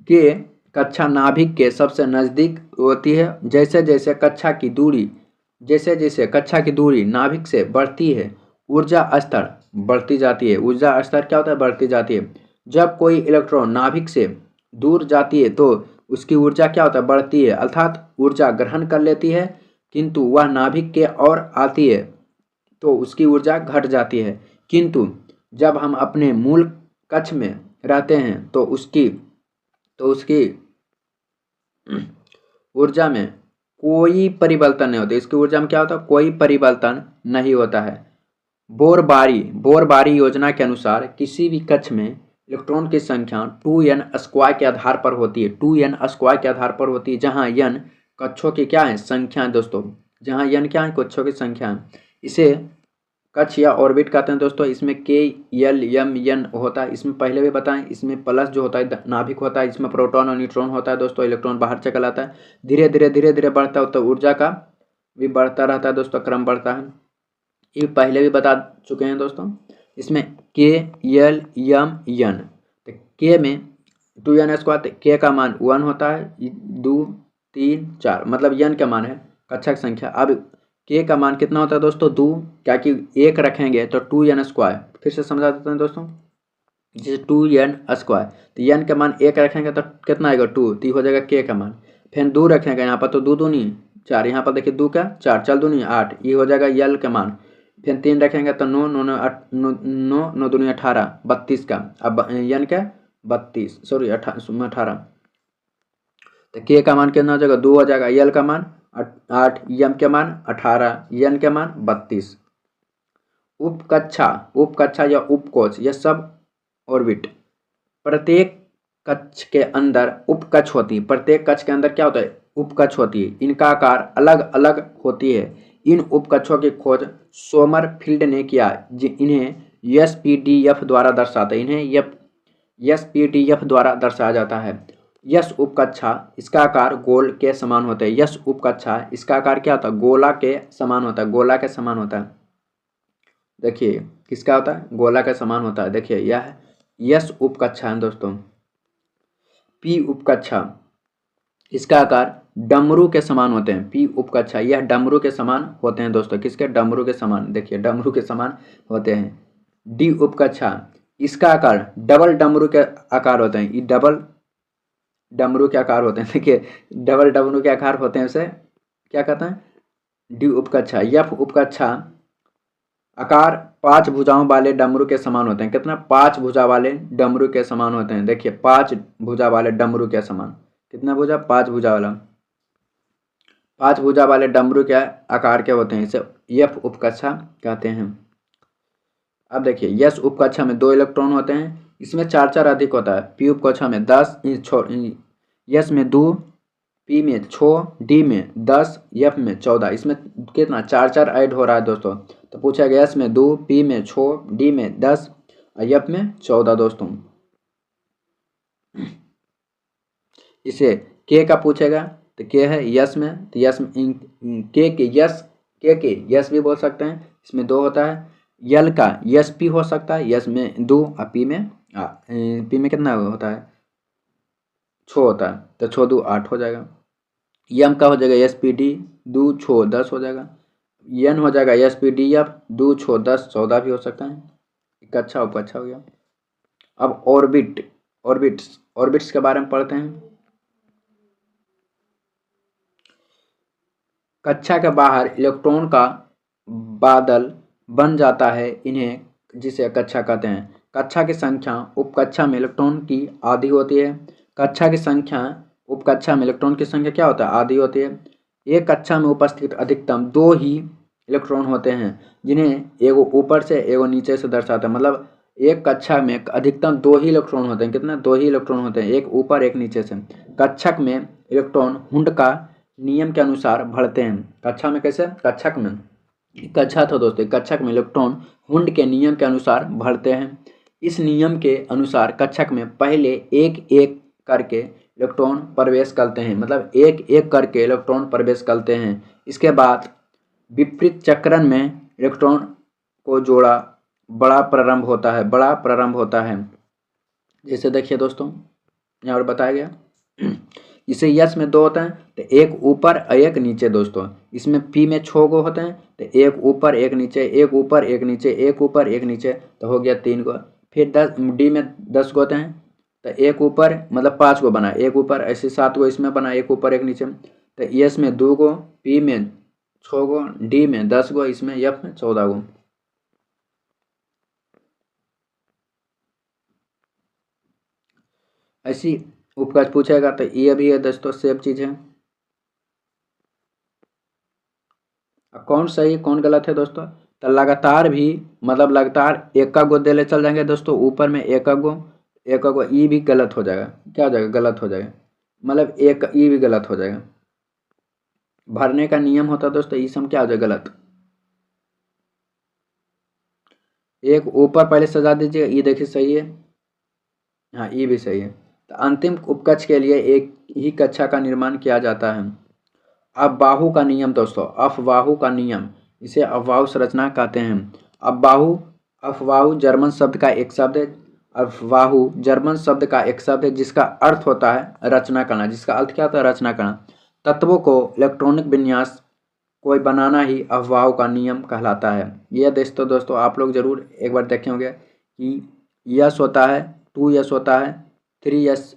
के कक्षा नाभिक के सबसे नज़दीक होती है। जैसे जैसे कक्षा की दूरी नाभिक से बढ़ती है ऊर्जा स्तर बढ़ती जाती है। ऊर्जा स्तर क्या होता है बढ़ती जाती है। जब कोई इलेक्ट्रॉन नाभिक से दूर जाती है तो उसकी ऊर्जा क्या होता है बढ़ती है, अर्थात ऊर्जा ग्रहण कर लेती है, किंतु वह नाभिक के और आती है तो उसकी ऊर्जा घट जाती है। किंतु जब हम अपने मूल कक्ष में रहते हैं तो उसकी ऊर्जा में कोई परिवर्तन नहीं होता। इसकी ऊर्जा में क्या होता है कोई परिवर्तन नहीं होता है। बोर-बारी योजना के अनुसार किसी भी कक्ष में इलेक्ट्रॉन की संख्या 2n स्क्वायर के आधार पर होती है, 2n स्क्वायर के आधार पर होती है, जहां n कक्षों की क्या है संख्या है दोस्तों, जहां n क्या है कक्षों की संख्या है। इसे कक्ष या ऑर्बिट कहते हैं दोस्तों। इसमें KLMN होता है, इसमें पहले भी बताएं, इसमें प्लस जो होता है नाभिक होता है, इसमें प्रोटॉन और न्यूट्रॉन होता है दोस्तों। इलेक्ट्रॉन बाहर चला आता है, धीरे धीरे बढ़ता है तो ऊर्जा का भी बढ़ता रहता है दोस्तों, क्रम बढ़ता है। ये पहले भी बता चुके हैं दोस्तों। इसमें KLMN, तो K में 2n स्क्वायर, K का मान 1 होता है, 2 3 4 मतलब n का मान है कक्षा की संख्या। अब K का मान कितना होता है दोस्तों 2, क्या कि 1 रखेंगे तो 2n स्क्वायर। फिर से समझा देते हैं दोस्तों, जैसे 2n स्क्वायर तो n का मान 1 रखेंगे तो कितना आएगा 2, तो हो जाएगा K का मान। फिर 2 रखेंगे यहाँ पर तो 2 दूनी 4, यहाँ पर देखिए 2 का 4 4 दूनी 8, ये हो जाएगा L का मान। फिर 3 रखेंगे तो 9 9 दूनी 18 32 का, अब n का 32 सॉरी 18, तो K का मान कितना हो जाएगा 2 हो जाएगा, L का मान 8, M के मान 18, N के मान 32। उपकक्षा या उपकोश यह सब ऑर्बिट। प्रत्येक कक्ष के अंदर उपकक्ष होती है, प्रत्येक कक्ष के अंदर क्या होता है उपकक्ष होती है। इनका आकार अलग अलग होती है। इन उपकक्षों की खोज सोमरफील्ड ने किया, इन्हें SPDF द्वारा दर्शाता है, इन्हें SPDF द्वारा दर्शाया जाता है। यस उपकक्षा इसका आकार गोल के समान होता है। यस उपकक्षा इसका आकार क्या होता है गोला के समान होता है, गोला के समान होता है। देखिए किसका होता है गोला के समान होता है। देखिए यह यस उपकक्षा है दोस्तों, पी उपकक्षा, इसका आकार डमरू के समान होते हैं। पी उपकक्षा यह डमरू के समान होते हैं दोस्तों। किसके? डमरू के समान। देखिए डमरू के समान होते हैं। डी उपकक्षा, इसका आकार डबल डमरू के आकार होते हैं। ये डबल डमरू के आकार होते हैं। देखिए डबल डमरू के आकार होते हैं, उसे क्या कहते हैं? डी उपकक्षा। यफ उपकक्षा, आकार 5 भुजाओं वाले डमरू के समान होते हैं। कितना? 5 भुजा वाले डमरू के समान होते हैं। देखिए 5 भुजा वाले डमरू के समान। कितना भुजा? 5 भुजा वाला। 5 भुजा वाले डमरू के आकार के होते हैं, इसे यफ उपकक्षा कहते हैं। अब देखिए यस उपकक्षा में 2 इलेक्ट्रॉन होते हैं, इसमें 4 अधिक होता है। पी उपकक्षा में 10, यस में 2, पी में 6, डी में 10, एफ में 14। इसमें कितना? 4 ऐड हो रहा है दोस्तों। तो पूछा गया यस में 2, पी में 6, डी में 10 और एफ में 14 दोस्तों। इसे के का पूछेगा तो के है यस में, तो यस में के यस भी बोल सकते हैं, इसमें 2 होता है। यल का यस पी हो सकता है, यस में 2 और पी में कितना होता है? 6 होता है, तो 6 2 8 हो जाएगा। यम का हो जाएगा एस पी डी, 2 6 10 हो जाएगा। एन हो जाएगा एस पी डी एफ, 2 6 10 14 भी हो सकता है। इकच्छा उपकच्छा हो गया। अब ऑर्बिट्स के बारे में पढ़ते हैं। कक्षा के बाहर इलेक्ट्रॉन का बादल बन जाता है, इन्हें जिसे कक्षा कहते हैं। कक्षा की संख्या उपकक्षा में इलेक्ट्रॉन की आधी होती है। कक्षा की संख्या उपकक्षा में इलेक्ट्रॉन की संख्या क्या होता है? आधी होती है। एक कक्षा में उपस्थित अधिकतम 2 ही इलेक्ट्रॉन होते हैं, जिन्हें एगो ऊपर से एगो नीचे से दर्शाते हैं। मतलब एक कक्षा में अधिकतम 2 ही इलेक्ट्रॉन होते हैं। कितना? 2 ही इलेक्ट्रॉन होते हैं, एक ऊपर एक नीचे से। कक्षक में इलेक्ट्रॉन हुंड का नियम के अनुसार बढ़ते हैं। कक्षा में कैसे? कक्षक में, कक्षा था दोस्तों, कक्षक में इलेक्ट्रॉन हुंड के नियम के अनुसार बढ़ते हैं। इस नियम के अनुसार कक्षक में पहले एक एक करके इलेक्ट्रॉन प्रवेश करते हैं। मतलब एक एक करके इलेक्ट्रॉन प्रवेश करते हैं। इसके बाद विपरीत चक्रण में इलेक्ट्रॉन को जोड़ा बड़ा प्रारंभ होता है। जैसे देखिए दोस्तों यहाँ पर बताया गया। इसे यस में 2 होते हैं, तो एक ऊपर एक नीचे दोस्तों। इसमें पी में 6 गो होते हैं, तो एक ऊपर एक नीचे, एक ऊपर एक नीचे, एक ऊपर एक नीचे, तो हो गया 3 गो। फिर 10 डी में 10 गो होते हैं, तो एक ऊपर मतलब 5 गो बना, एक ऊपर, ऐसे 7 गो इसमें बना, एक ऊपर एक नीचे। तो यस में 2 गो, पी में 6 गो, डी में 10 गो, इसमें एफ में 14 गो। ऐसी उपकज पूछेगा तो ये भी है दोस्तों, सेम चीज है। कौन सही कौन गलत है दोस्तों? तो लगातार भी, मतलब लगातार एक गो दे ले चल जाएंगे दोस्तों, ऊपर में एक गो ई भी गलत हो जाएगा। क्या हो जाएगा? गलत हो जाएगा। मतलब एक ई भी गलत हो जाएगा। भरने का नियम होता है दोस्तों, ई सम क्या हो जाएगा? गलत। एक ऊपर पहले सजा दीजिए, ई देखिए सही है, हाँ ई भी सही है। तो अंतिम उपकक्ष के लिए एक ही कक्षा का निर्माण किया जाता है। अफबाहु का नियम दोस्तों, अफबाहु का नियम, इसे अफबाहु संरचना कहते हैं। अफबाहु जर्मन शब्द का एक शब्द है। अफबाहु जर्मन शब्द का एक शब्द है जिसका अर्थ होता है रचना करना। जिसका अर्थ क्या होता है? रचना करना। तत्वों को इलेक्ट्रॉनिक विन्यास कोई बनाना ही अफबाहु का नियम कहलाता है। यह दोस्तों आप लोग जरूर एक बार देखे होंगे कि यस होता है, 2 यस होता है, 3 यस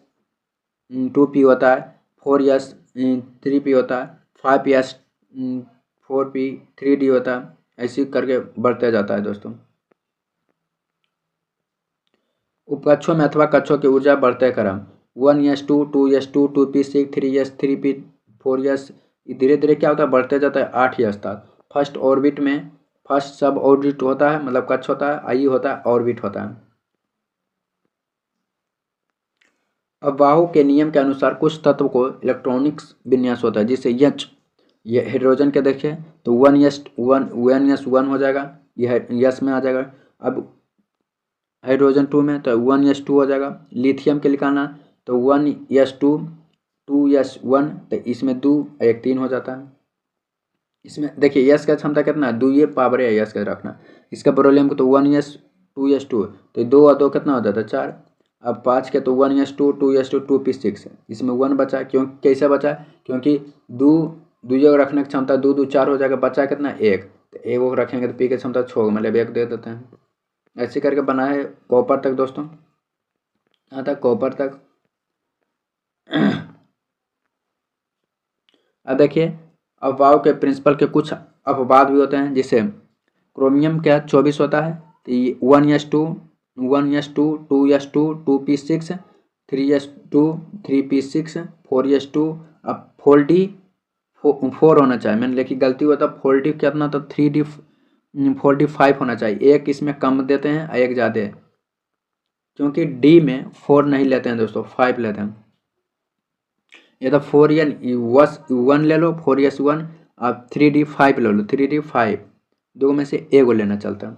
2 पी होता है, 4 यस 3 पी होता है, 5 यस 4 पी 3 डी होता है। ऐसे करके बढ़ते जाता है दोस्तों। उपकक्षों में अथवा कक्षों की ऊर्जा बढ़ते क्रम 1 yes 2, 2 yes 2, 2 P 6, 3 yes 3 P 4 yes, धीरे धीरे क्या होता है? बढ़ते जाता है 8 यस तक। फर्स्ट ऑर्बिट में फर्स्ट सब ऑर्बिट होता है, मतलब कक्ष होता है, आई होता है, ऑर्बिट होता है। अफबाहु के नियम के अनुसार कुछ तत्व को इलेक्ट्रॉनिक्स विन्यास होता है, जिससे ये हाइड्रोजन के देखें तो 1 यस 1 हो जाएगा, यह यस में आ जाएगा। अब हाइड्रोजन 2 में तो 1 यस 2 हो जाएगा। लिथियम के निकालना तो 1 यस 2, 2 यस 1, तो इसमें 2 1 3 हो जाता है। इसमें देखिए यस का क्षमता कितना है? 2 ये पावर है यस का रखना। इसका बेरिलियम को तो 1 यस 2 यस 2, तो 2 और 2 कितना हो जाता है? 4। अब 5 के तो 1:2 2:2p6 इसमें 1 बचा। क्यों कैसे बचा? क्योंकि दो जगह रखने की क्षमता 2 2 4 हो जाएगा, बचा कितना 1, तो 1 को रखेंगे तो पी की क्षमता 6 मतलब 1 दे देते हैं। ऐसे करके बना है कॉपर तक दोस्तों, यहाँ तक कॉपर तक। अब देखिए अफवाहों के प्रिंसिपल के कुछ अपवाद भी होते हैं, जैसे क्रोमियम क्या 24 होता है, तो 1:2 1:2 2:2 2p6 3:2 3p6 4:2। अब 4d 4 होना चाहिए, मैंने लिखी गलती हुआ था, 4d कितना तो 3d 4d 5 होना चाहिए। एक इसमें कम देते हैं और एक ज़्यादा है, क्योंकि डी में 4 नहीं लेते हैं दोस्तों, 5 लेते हैं। ये तो 4n1 ले लो, 4s1। आप 3d 5 ले लो, 3d 5 दो में से एक को लेना चलता है।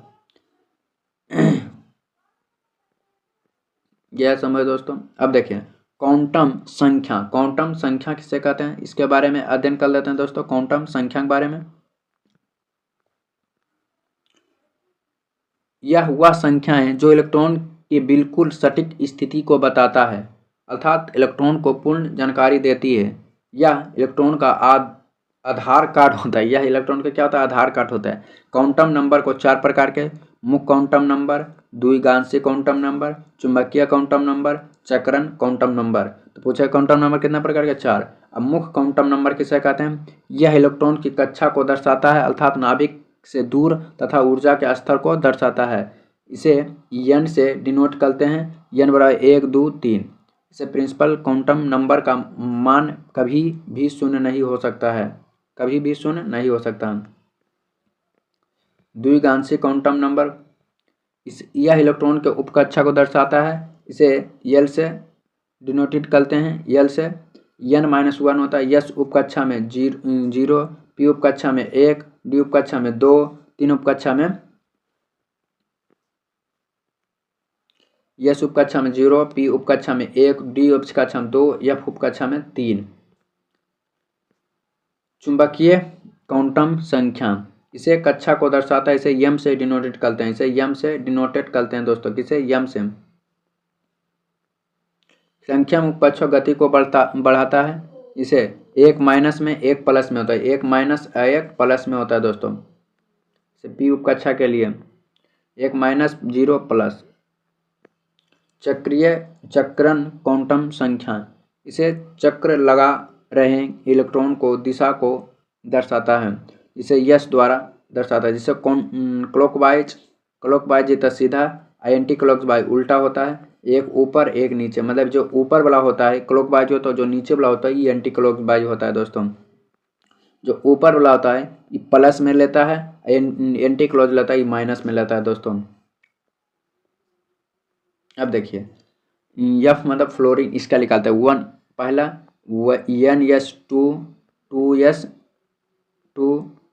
यह समझ दोस्तों। अब देखिए क्वांटम संख्या किसे कहते हैं, इसके बारे में अध्ययन कर लेते हैं दोस्तों। क्वांटम संख्या के बारे में, यह वह संख्या है जो इलेक्ट्रॉन की बिल्कुल सटीक स्थिति को बताता है, अर्थात इलेक्ट्रॉन को पूर्ण जानकारी देती है। यह इलेक्ट्रॉन का आधार कार्ड होता है। यह इलेक्ट्रॉन का क्या होता है? आधार कार्ड होता है। क्वांटम नंबर को 4 प्रकार के, मुख्य क्वांटम नंबर, द्विगांशी क्वांटम नंबर, चुंबकीय क्वांटम नंबर, चक्रण क्वांटम नंबर। तो पूछा क्वांटम नंबर कितना प्रकार के? 4। अब मुख्य क्वांटम नंबर किसे कहते हैं? यह इलेक्ट्रॉन की कक्षा को दर्शाता है, अर्थात नाभिक से दूर तथा ऊर्जा के स्तर को दर्शाता है। इसे n से डिनोट करते हैं, n बराबर 1 2 3। इसे प्रिंसिपल क्वांटम नंबर का मान कभी भी शून्य नहीं हो सकता है, कभी भी शून्य नहीं हो सकता। द्विगांशी क्वांटम नंबर, यह इलेक्ट्रॉन के उपकक्षा को दर्शाता है। इसे L से डिनोटेड करते हैं, L से। n-1 होता है, S उपकक्षा में 0, P उपकक्षा में 1, D उपकक्षा में 2, 3 उपकक्षा में S उपकक्षा में 0, P उपकक्षा में 1, D उपकक्षा में 2, F उपकक्षा में 3। चुंबकीय क्वांटम संख्या, इसे कक्षा को दर्शाता है, इसे m से डिनोटेट करते हैं, इसे m से डिनोटेट करते हैं दोस्तों, किसे? m से। संख्या में उपकक्षा गति को बढ़ाता है, इसे 1 माइनस में 1 प्लस में होता है, 1 माइनस 1 प्लस में होता है दोस्तों। इसे p उपकक्षा के लिए 1 माइनस 0 प्लस। चक्रण क्वांटम संख्या, इसे चक्र लगा रहे इलेक्ट्रॉन को दिशा को दर्शाता है, इसे यश द्वारा दर्शाता है। जिससे क्लॉकवाइज जितना सीधा, एंटी क्लॉकवाइज उल्टा होता है, एक ऊपर एक नीचे, मतलब जो ऊपर वाला होता है क्लॉकवाइज होता है, जो नीचे वाला होता है ये एंटी क्लॉकवाइज होता है दोस्तों। जो ऊपर वाला होता है ये प्लस में लेता है, एंटी क्लॉक लेता है ये माइनस में लेता है दोस्तों। अब देखिए एफ मतलब फ्लोरीन, इसका निकालते हैं 1 पहला n(2)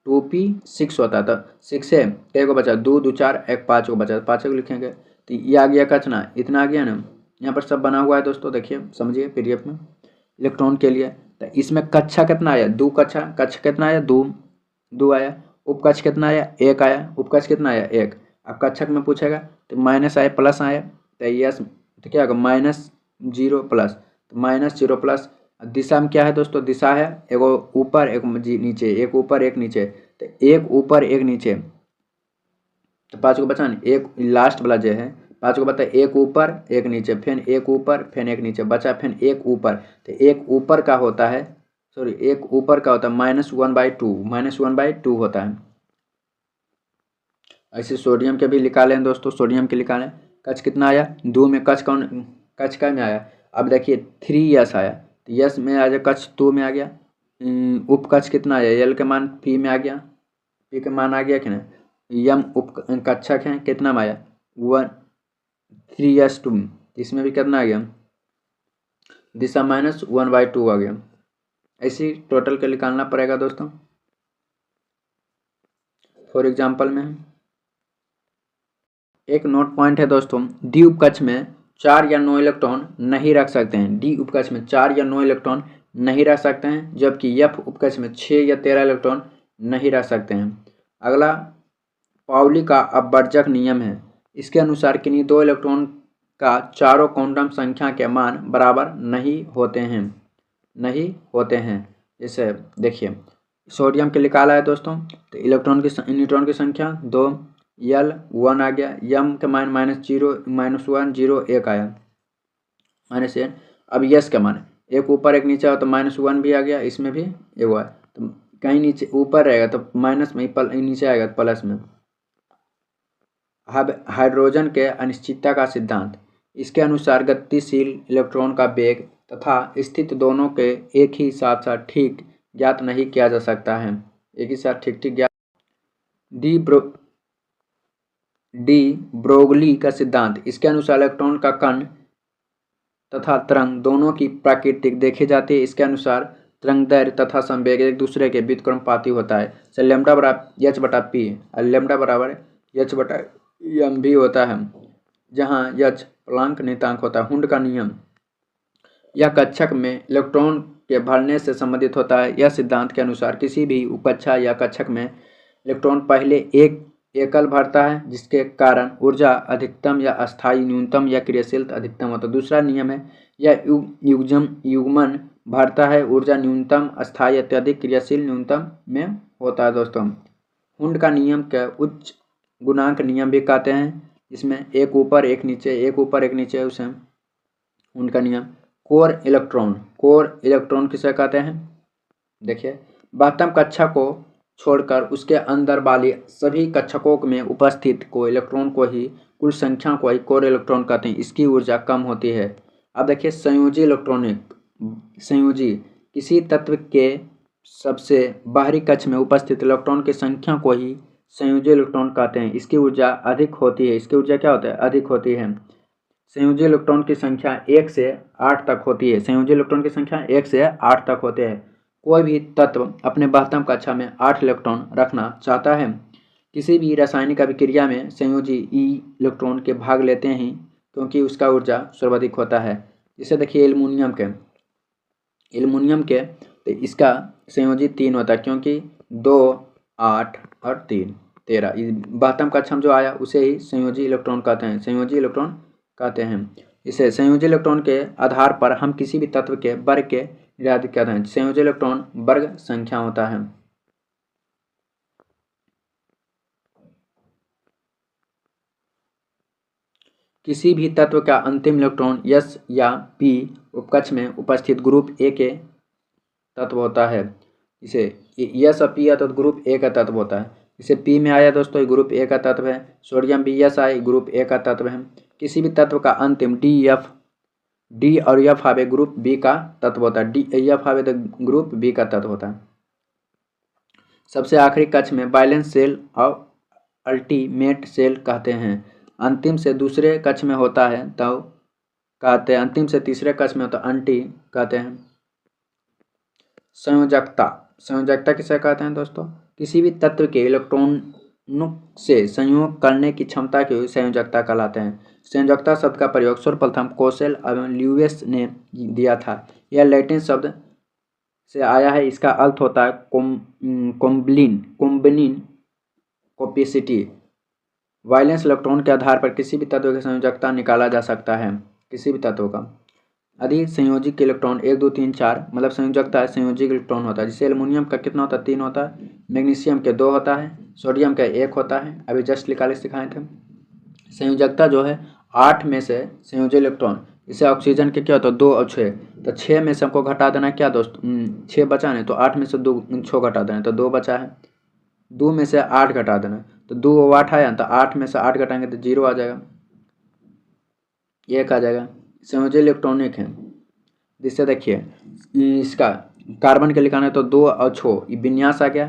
2p6 होता है, तो 6 से एक को बचा 2 2 4 1 5 को बचा, 5 को लिखेंगे तो ये आ गया कचना, इतना आ गया ना। यहाँ पर सब बना हुआ है दोस्तों, देखिए समझिए पीडीएफ में इलेक्ट्रॉन के लिए। तो इसमें कक्षा कितना आया? 2 कक्षा कितना आया? 2 आया। उपकक्ष कितना आया? 1 आया। उपकक्ष कितना आया? 1। अब कक्षक में पूछेगा तो माइनस आया प्लस आया, तो यस तो क्या होगा? -0 प्लस, तो -0 प्लस। दिशा में क्या है दोस्तों? दिशा है एक ऊपर एक नीचे, एक ऊपर एक नीचे, तो एक ऊपर एक नीचे, तो 5 को बचा नहीं, एक लास्ट वाला जो है 5 को बता, एक ऊपर एक नीचे, फिर एक ऊपर फिर एक नीचे बचा, फिर एक ऊपर, तो एक ऊपर का होता है, सॉरी एक ऊपर का होता है -1/2 होता है। ऐसे सोडियम के भी निकालें दोस्तों, सोडियम के निकालें। कच कितना आया? 2 में कच का में आया। अब देखिए 3s आया, तो यस में आ जाए, कच 2 में आ गया। उपकच कितना आया? एल के मान पी में आ गया, पी के मान आ गया कि ना। यम उपकक्षक है, कितना में आया? 3s2, इसमें भी कितना आ गया? दिशा -1/2 आ गया। ऐसे टोटल के निकालना पड़ेगा दोस्तों। फॉर एग्जाम्पल में एक नोट पॉइंट है दोस्तों, डी उपकक्ष में 4 या 9 इलेक्ट्रॉन नहीं रख सकते हैं। डी उपकक्ष में 4 या 9 इलेक्ट्रॉन नहीं रख सकते हैं, जबकि एफ उपकक्ष में 6 या 13 इलेक्ट्रॉन नहीं रख सकते हैं। अगला पाउली का अपवर्जक नियम है। इसके अनुसार किन्हीं 2 इलेक्ट्रॉन का चारों क्वांटम संख्या के मान बराबर नहीं होते हैं। जैसे देखिए सोडियम के निकाला है दोस्तों, तो न्यूट्रॉन की संख्या 2, L 1 आ गया, M के मान -1 0 1 आया -1। अब यस का मान एक ऊपर एक नीचे हो तो -1 भी आ गया, इसमें भी एक हुआ, तो कहीं नीचे ऊपर रहेगा तो माइनस में, नीचे आएगा तो प्लस में। हाइड्रोजन के अनिश्चितता का सिद्धांत, इसके अनुसार गतिशील इलेक्ट्रॉन का वेग तथा स्थिति दोनों के एक ही साथ ठीक ज्ञात नहीं किया जा सकता है, एक ही साथ ठीक ज्ञात। डी ब्रोगली का सिद्धांत, इसके अनुसार इलेक्ट्रॉन का कण तथा तरंग दोनों की प्राकृतिक देखी जाती है। इसके अनुसार तरंग दैर्ध्य तथा संवेग एक दूसरे के व्युत्क्रमानुपाती होता है। से लैम्ब्डा बराबर एच बटा पी और लैम्ब्डा बराबर एच बटा एम भी होता है, जहाँ एच प्लांक नियतांक होता है। हुंड का नियम, यह कक्षक में इलेक्ट्रॉन के भरने से संबंधित होता है। यह सिद्धांत के अनुसार किसी भी उपकक्षा या कक्षक में इलेक्ट्रॉन पहले एक एकल भरता है, जिसके कारण ऊर्जा अधिकतम या अस्थायी न्यूनतम या क्रियाशीलता अधिकतम होता है। दूसरा नियम है, यह युग्मन भरता है, ऊर्जा न्यूनतम अस्थायी अत्यधिक क्रियाशील न्यूनतम में होता है। दोस्तों हुंड का नियम के उच्च गुणांक नियम भी कहते हैं, इसमें एक ऊपर एक नीचे उसे हुंड का नियम। कोर इलेक्ट्रॉन किसे कहते हैं? देखिए बाह्यतम कक्षा को छोड़कर उसके अंदर वाली सभी कक्षकों में उपस्थित को इलेक्ट्रॉन को ही कुल संख्या को ही कोर इलेक्ट्रॉन कहते हैं। इसकी ऊर्जा कम होती है। अब देखिए संयोजी किसी तत्व के सबसे बाहरी कक्ष में उपस्थित इलेक्ट्रॉन की संख्या को ही संयोजी इलेक्ट्रॉन कहते हैं। इसकी ऊर्जा अधिक होती है। इसकी ऊर्जा क्या होता है? अधिक होती है। संयोजी इलेक्ट्रॉन की संख्या 1 से 8 तक होती है। संयोजी इलेक्ट्रॉन की संख्या 1 से 8 तक होते हैं। कोई भी तत्व अपने बाह्यतम कक्षा में 8 इलेक्ट्रॉन रखना चाहता है। किसी भी रासायनिक अभिक्रिया में संयोजी इलेक्ट्रॉन के भाग लेते हैं, क्योंकि उसका ऊर्जा सर्वाधिक होता है। जैसे देखिए एल्युमिनियम के तो इसका संयोजी 3 होता है, क्योंकि 2 8 और 3 13 बाह्यतम कक्षा में जो आया उसे ही संयोजी इलेक्ट्रॉन कहते हैं। इसे संयोजी इलेक्ट्रॉन के आधार पर हम किसी भी तत्व के वर्ग के निर्धारित करते हैं। संयोजी इलेक्ट्रॉन वर्ग संख्या होता है। किसी भी तत्व का अंतिम इलेक्ट्रॉन S या P उपकक्ष में उपस्थित ग्रुप A के तत्व होता है। इसे S और P या तो ग्रुप A का तत्व होता है। इसे P में आया दोस्तों, ये ग्रुप A का तत्व है। सोडियम भी S आए, ग्रुप A का तत्व है। किसी भी तत्व का अंतिम D और F आवे ग्रुप B का तत्व होता है। F आवे तो ग्रुप B का तत्व होता है। सबसे आखिरी कक्ष में वैलेंस शेल और अल्टीमेट शेल कहते हैं। अंतिम से दूसरे कक्ष में होता है तो कहते हैं, अंतिम से तीसरे कक्ष में होता है अंटी कहते हैं। संयोजकता किसे कहते हैं दोस्तों? किसी भी तत्व के इलेक्ट्रॉनों से संयोग करने की क्षमता को संयोजकता कहलाते हैं। संयोजकता शब्द का प्रयोग सर्वप्रथम कोसेल एवं ल्यूइस ने दिया था। यह लैटिन शब्द से आया है। इसका अर्थ होता है कॉम्बिनिंग कैपेसिटी। वैलेंस इलेक्ट्रॉन के आधार पर किसी भी तत्व की संयोजकता निकाला जा सकता है। किसी भी तत्व का अधिक संयोजित इलेक्ट्रॉन 1 2 3 4 मतलब संयोजकता है, संयोजित इलेक्ट्रॉन होता है। जैसे एल्युमिनियम का कितना होता है? 3 होता है। मैग्नीशियम के 2 होता है। सोडियम का 1 होता है। अभी जस्ट निकाले सिखाए थे। संयोजकता जो है 8 में से संयोजित इलेक्ट्रॉन, इसे ऑक्सीजन के क्या होता है? 2 और 6, तो 6 में से हमको घटा देना है क्या दोस्त? 6 बचा नहीं, तो 8 में से 6 घटा देना, तो 2 बचा है। 2 में से 8 घटा देना, तो 2 और 8 आया, तो 8 में से 8 घटाएंगे तो 0 आ जाएगा, 1 आ जाएगा। संयोजी इलेक्ट्रॉनिक है। जिससे देखिए इसका कार्बन के लिखाना है तो 2 और 6 ये विन्यास आ गया।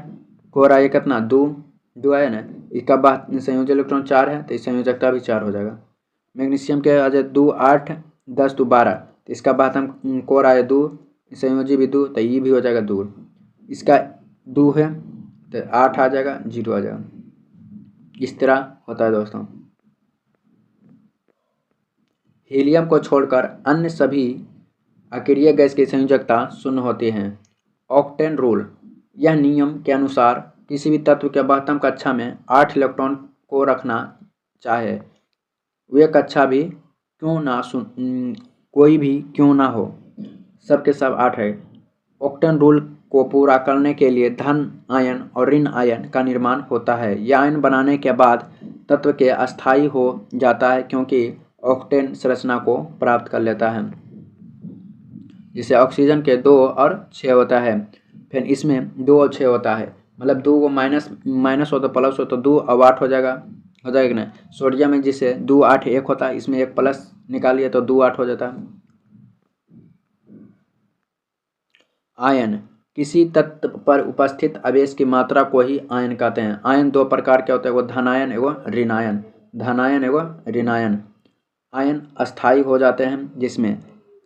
कोर आया कितना? 2 आया ना। इसका बाद संयोजी इलेक्ट्रॉन 4 है, तो इस संयोजकता भी 4 हो जाएगा। मैग्नीशियम के आ जाए 2 8 10 2 12, तो इसका बाद हम कोर आया 2, संयोजी भी 2, तो ये भी हो जाएगा 2। इसका 2 है तो 8 आ जाएगा, 0 आ जाएगा। इस तरह होता है दोस्तों। हीलियम को छोड़कर अन्य सभी अक्रिय गैस की संयोजकता 0 होती है। ऑक्टेन रूल, यह नियम के अनुसार किसी भी तत्व के बाह्यतम कक्षा में 8 इलेक्ट्रॉन को रखना चाहे वे कक्षा भी कोई भी क्यों ना हो, सबके सब 8 है। ऑक्टेन रूल को पूरा करने के लिए धन आयन और ऋण आयन का निर्माण होता है। यह आयन बनाने के बाद तत्व के अस्थायी हो जाता है क्योंकि ऑक्टेन संरचना को प्राप्त कर लेता है, जिसे ऑक्सीजन के 2 और 6 होता है। फिर इसमें 2 और 6 होता है, मतलब 2 को माइनस हो तो प्लस हो तो 2 और 8 हो जाएगा कि नहीं। सोडियम में जिसे 2 8 1 होता है, इसमें एक प्लस निकालिए तो 2 8 हो जाता है। आयन किसी तत्व पर उपस्थित आवेश की मात्रा को ही आयन कहते हैं। आयन 2 प्रकार के होते हैं, वो धनायन एवं ऋणायन। धनायन एवं ऋणायन आयन अस्थायी हो जाते हैं, जिसमें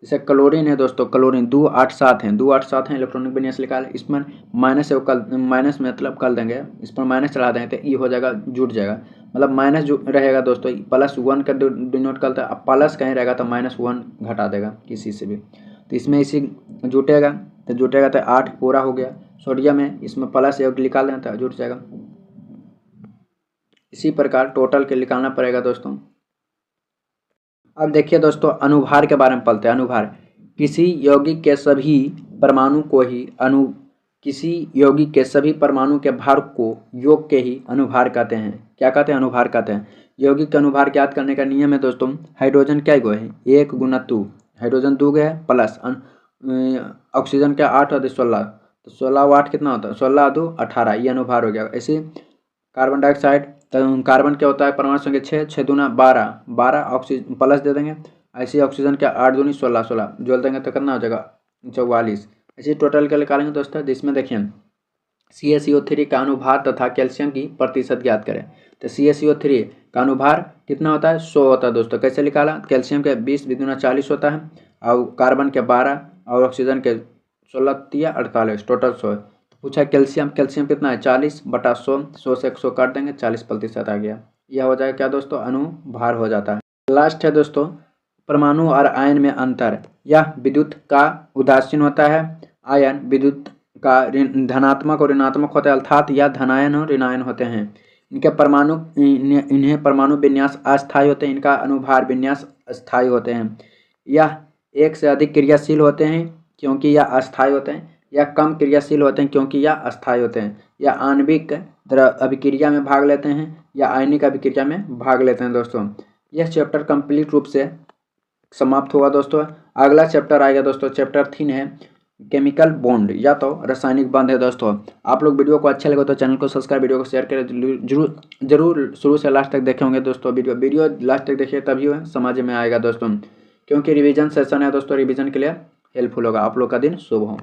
जैसे क्लोरीन है दोस्तों, क्लोरीन 2 8 7 हैं, 2 8 7 हैं, इलेक्ट्रॉनिक विन्यास लिखा है। इसमें माइनस है, माइनस मतलब कर देंगे, इस पर माइनस चला देंगे तो ई हो जाएगा, जुट जाएगा। मतलब माइनस जो रहेगा दोस्तों +1 का डिनोट करता है, अब प्लस कहीं रहेगा तो -1 घटा देगा किसी से भी। तो इसमें इसी जुटेगा तो 8 पूरा हो गया। सोडियम है, इसमें प्लस एक निकाल दें तो जुट जाएगा। इसी प्रकार टोटल के निकालना पड़ेगा दोस्तों। अब देखिए दोस्तों, अनुभार के बारे में पढ़ते हैं। अनुभार किसी यौगिक के सभी परमाणु के भार को योग के ही अनुभार कहते हैं। क्या कहते हैं? अनुभार कहते हैं। यौगिक के अनुभार ज्ञात करने का नियम है दोस्तों, हाइड्रोजन क्या गो है 1 × 2, हाइड्रोजन 2 गए है, प्लस ऑक्सीजन क्या 8 और 16, तो 16 और 8 कितना होता है, 16 और 2 18, ये अनुभार हो गया। ऐसे कार्बन डाइऑक्साइड, तो कार्बन क्या होता है परमाणु संख्या 6, 6 दूना 12, 12 ऑक्सीजन प्लस दे देंगे। ऐसे ऑक्सीजन क्या 8 दूनी 16, 16 जोड़ देंगे तो कितना हो जाएगा 44। ऐसे टोटल का निकालेंगे दोस्तों, जिसमें देखिए CaCO3 का अनुभार तथा कैल्शियम की प्रतिशत ज्ञात करें। तो CaCO3 का अनुभार कितना होता है 100 होता है दोस्तों। कैसे निकाला? कैल्शियम के 20 दूना 40 होता है, और कार्बन के 12 और ऑक्सीजन के 16 तिया 48, टोटल 100 है। पूछा कैल्शियम कितना है 40/100, 100 से 100 काट देंगे 40% आ गया। यह हो जाएगा क्या दोस्तों, अनुभार हो जाता है। लास्ट है दोस्तों, परमाणु और आयन में अंतर। यह विद्युत का उदासीन होता है। आयन विद्युत का धनात्मक और ऋणात्मक होता है, अर्थात यह धनायन और ऋणायन होते हैं। इन्हें परमाणु विन्यास अस्थायी होते हैं, इनका अनुभार विन्यास अस्थायी होते हैं। यह एक से अधिक क्रियाशील होते हैं क्योंकि यह अस्थायी होते हैं, या कम क्रियाशील होते हैं क्योंकि यह अस्थायी होते हैं, या आणविक अभिक्रिया में भाग लेते हैं या आयनिक अभिक्रिया में भाग लेते हैं दोस्तों। यह चैप्टर कंप्लीट रूप से समाप्त हुआ दोस्तों। अगला चैप्टर आएगा दोस्तों, चैप्टर 3 है केमिकल बॉन्ड, या तो रासायनिक बंध है दोस्तों। आप लोग वीडियो को अच्छा लगे तो चैनल को सब्सक्राइब, वीडियो को शेयर करें, जरूर शुरू से लास्ट तक देखे होंगे दोस्तों। वीडियो लास्ट तक देखिए, तभी समझ में आएगा दोस्तों, क्योंकि रिवीजन सेशन है दोस्तों, रिवीजन के लिए हेल्पफुल होगा। आप लोग का दिन शुभ हो।